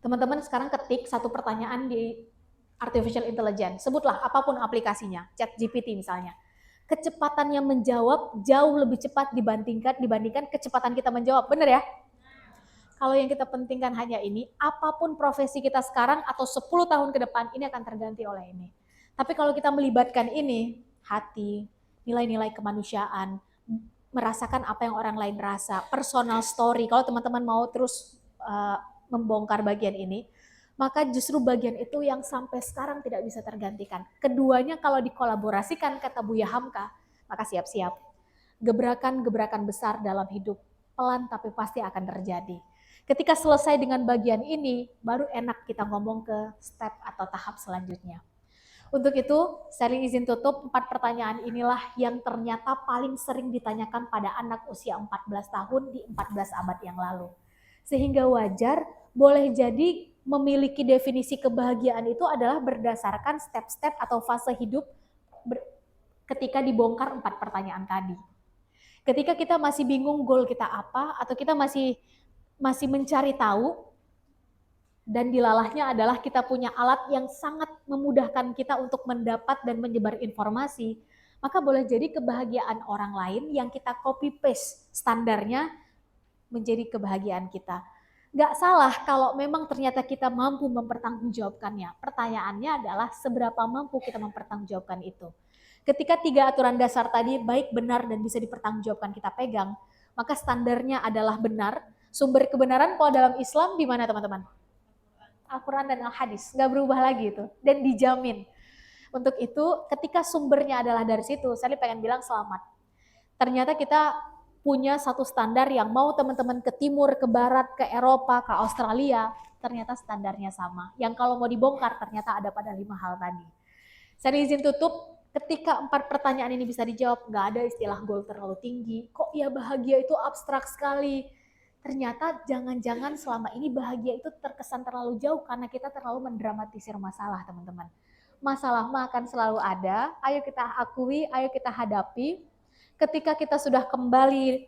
Teman-teman sekarang ketik satu pertanyaan di artificial intelligence, sebutlah apapun aplikasinya, ChatGPT misalnya. Kecepatannya menjawab jauh lebih cepat dibandingkan kecepatan kita menjawab, benar ya? Kalau yang kita pentingkan hanya ini, apapun profesi kita sekarang atau 10 tahun ke depan, ini akan terganti oleh ini. Tapi kalau kita melibatkan ini, hati, nilai-nilai kemanusiaan, merasakan apa yang orang lain rasa, personal story, kalau teman-teman mau terus membongkar bagian ini, Maka justru bagian itu yang sampai sekarang tidak bisa tergantikan. Keduanya kalau dikolaborasikan, kata Buya Hamka, maka siap-siap. Gebrakan-gebrakan besar dalam hidup pelan tapi pasti akan terjadi. Ketika selesai dengan bagian ini, baru enak kita ngomong ke step atau tahap selanjutnya. Untuk itu, saya izin tutup 4 pertanyaan inilah yang ternyata paling sering ditanyakan pada anak usia 14 tahun di 14 abad yang lalu. Sehingga wajar, boleh jadi memiliki definisi kebahagiaan itu adalah berdasarkan step-step atau fase hidup ketika dibongkar 4 pertanyaan tadi. Ketika kita masih bingung goal kita apa, atau kita masih mencari tahu, dan dilalahnya adalah kita punya alat yang sangat memudahkan kita untuk mendapat dan menyebar informasi, maka boleh jadi kebahagiaan orang lain yang kita copy paste standarnya menjadi kebahagiaan kita. Gak salah kalau memang ternyata kita mampu mempertanggungjawabkannya. Pertanyaannya adalah seberapa mampu kita mempertanggungjawabkan itu. Ketika 3 aturan dasar tadi baik, benar, dan bisa dipertanggungjawabkan kita pegang, maka standarnya adalah benar. Sumber kebenaran kalau dalam Islam di mana teman-teman? Al-Quran dan Al-Hadis, nggak berubah lagi itu, dan dijamin. Untuk itu, ketika sumbernya adalah dari situ, saya pengen bilang selamat. Ternyata kita punya satu standar yang mau teman-teman ke timur, ke barat, ke Eropa, ke Australia, ternyata standarnya sama. Yang kalau mau dibongkar, ternyata ada pada 5 hal tadi. Saya izin tutup, ketika 4 pertanyaan ini bisa dijawab, nggak ada istilah goal terlalu tinggi. Kok ya bahagia itu abstrak sekali? Ternyata jangan-jangan selama ini bahagia itu terkesan terlalu jauh karena kita terlalu mendramatisir masalah, teman-teman. Masalah mah akan selalu ada, ayo kita akui, ayo kita hadapi. Ketika kita sudah kembali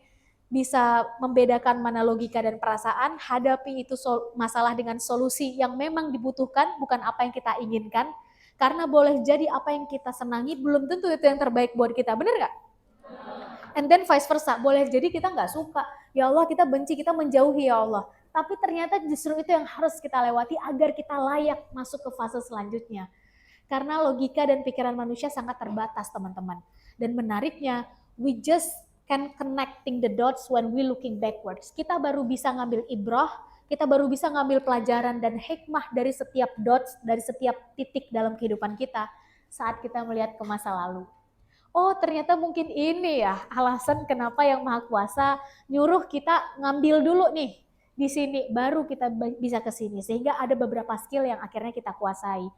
bisa membedakan mana logika dan perasaan, hadapi itu masalah dengan solusi yang memang dibutuhkan, bukan apa yang kita inginkan. Karena boleh jadi apa yang kita senangi belum tentu itu yang terbaik buat kita, bener gak? And then vice versa, boleh jadi kita nggak suka, ya Allah kita benci, kita menjauhi ya Allah. Tapi ternyata justru itu yang harus kita lewati agar kita layak masuk ke fase selanjutnya. Karena logika dan pikiran manusia sangat terbatas, teman-teman. Dan menariknya, we just can connecting the dots when we looking backwards. Kita baru bisa ngambil ibrah, kita baru bisa ngambil pelajaran dan hikmah dari setiap dots, dari setiap titik dalam kehidupan kita saat kita melihat ke masa lalu. Oh ternyata mungkin ini ya alasan kenapa yang Maha Kuasa nyuruh kita ngambil dulu nih di sini, baru kita bisa ke sini, sehingga ada beberapa skill yang akhirnya kita kuasai.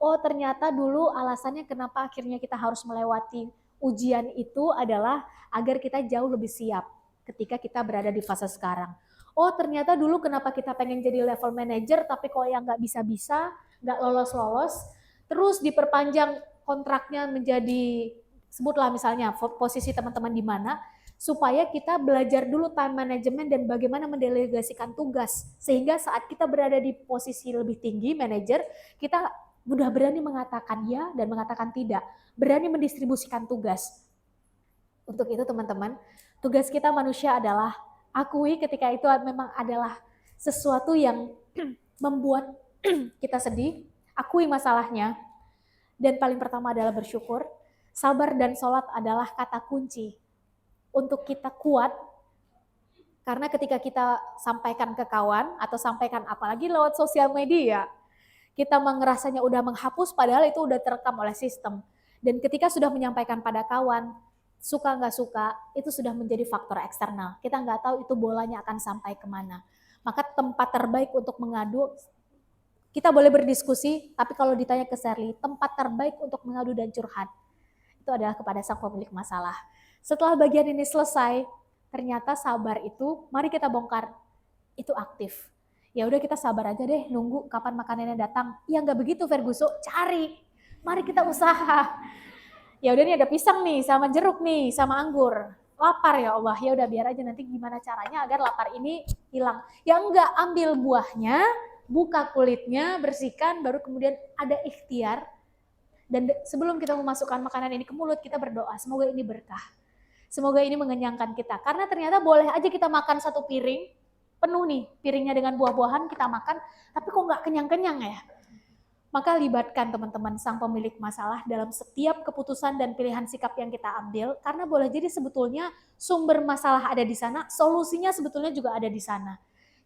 Oh ternyata dulu alasannya kenapa akhirnya kita harus melewati ujian itu adalah agar kita jauh lebih siap ketika kita berada di fase sekarang. Oh ternyata dulu kenapa kita pengen jadi level manager tapi kok yang nggak bisa-bisa, nggak lolos-lolos, terus diperpanjang kontraknya menjadi, sebutlah misalnya posisi teman-teman di mana, supaya kita belajar dulu time management dan bagaimana mendelegasikan tugas, sehingga saat kita berada di posisi lebih tinggi, manajer, kita udah berani mengatakan ya dan mengatakan tidak, berani mendistribusikan tugas. Untuk itu teman-teman, tugas kita manusia adalah akui ketika itu memang adalah sesuatu yang membuat kita sedih, akui masalahnya, dan paling pertama adalah bersyukur. Sabar dan sholat adalah kata kunci untuk kita kuat, karena ketika kita sampaikan ke kawan atau sampaikan apalagi lewat sosial media, kita ngerasanya udah menghapus padahal itu udah terekam oleh sistem. Dan ketika sudah menyampaikan pada kawan, suka nggak suka, itu sudah menjadi faktor eksternal. Kita nggak tahu itu bolanya akan sampai kemana. Maka tempat terbaik untuk mengadu, kita boleh berdiskusi, tapi kalau ditanya ke Sherly, tempat terbaik untuk mengadu dan curhat, itu adalah kepada sang pemilik masalah. Setelah bagian ini selesai, ternyata sabar itu, mari kita bongkar, itu aktif. Ya udah kita sabar aja deh, nunggu kapan makanannya datang. Ya nggak begitu Ferguso, cari. Mari kita usaha. Ya udah nih ada pisang nih, sama jeruk nih, sama anggur. Lapar ya Allah, ya udah biar aja nanti gimana caranya agar lapar ini hilang. Ya enggak, ambil buahnya, buka kulitnya, bersihkan, baru kemudian ada ikhtiar. Dan sebelum kita memasukkan makanan ini ke mulut, kita berdoa, semoga ini berkah. Semoga ini mengenyangkan kita. Karena ternyata boleh aja kita makan satu piring, penuh nih piringnya dengan buah-buahan, kita makan, tapi kok nggak kenyang-kenyang ya? Maka libatkan teman-teman sang pemilik masalah dalam setiap keputusan dan pilihan sikap yang kita ambil, karena boleh jadi sebetulnya sumber masalah ada di sana, solusinya sebetulnya juga ada di sana.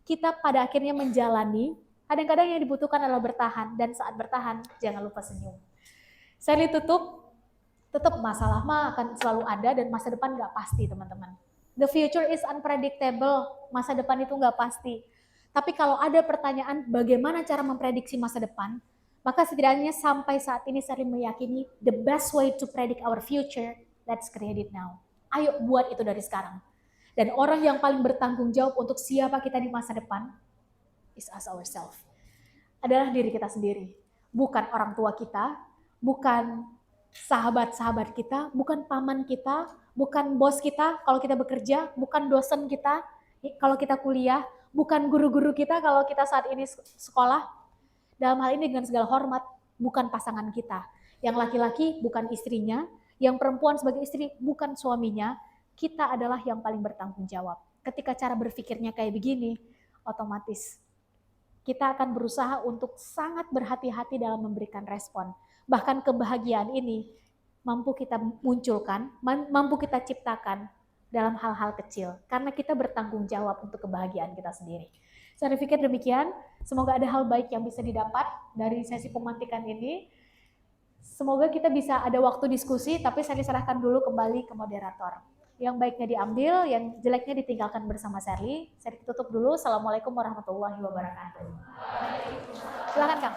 Kita pada akhirnya menjalani Kadang-kadang yang dibutuhkan adalah bertahan, dan saat bertahan jangan lupa senyum. Sally tutup, tetap masalah mah akan selalu ada dan masa depan nggak pasti teman-teman. The future is unpredictable, masa depan itu nggak pasti. Tapi kalau ada pertanyaan bagaimana cara memprediksi masa depan, maka setidaknya sampai saat ini Sally meyakini the best way to predict our future, let's create it now. Ayo buat itu dari sekarang. Dan orang yang paling bertanggung jawab untuk siapa kita di masa depan is us ourselves. Adalah diri kita sendiri. Bukan orang tua kita, bukan sahabat-sahabat kita, bukan paman kita, bukan bos kita kalau kita bekerja, bukan dosen kita kalau kita kuliah, bukan guru-guru kita kalau kita saat ini sekolah. Dalam hal ini dengan segala hormat, bukan pasangan kita. Yang laki-laki bukan istrinya, yang perempuan sebagai istri bukan suaminya, kita adalah yang paling bertanggung jawab. Ketika cara berpikirnya kayak begini, otomatis kita akan berusaha untuk sangat berhati-hati dalam memberikan respon. Bahkan kebahagiaan ini mampu kita munculkan, mampu kita ciptakan dalam hal-hal kecil. Karena kita bertanggung jawab untuk kebahagiaan kita sendiri. Saya pikir demikian. Semoga ada hal baik yang bisa didapat dari sesi pemantikan ini. Semoga kita bisa ada waktu diskusi, tapi saya serahkan dulu kembali ke moderator. Yang baiknya diambil, yang jeleknya ditinggalkan bersama Sally. Saya tutup dulu. Assalamualaikum warahmatullahi wabarakatuh. Silakan Kang.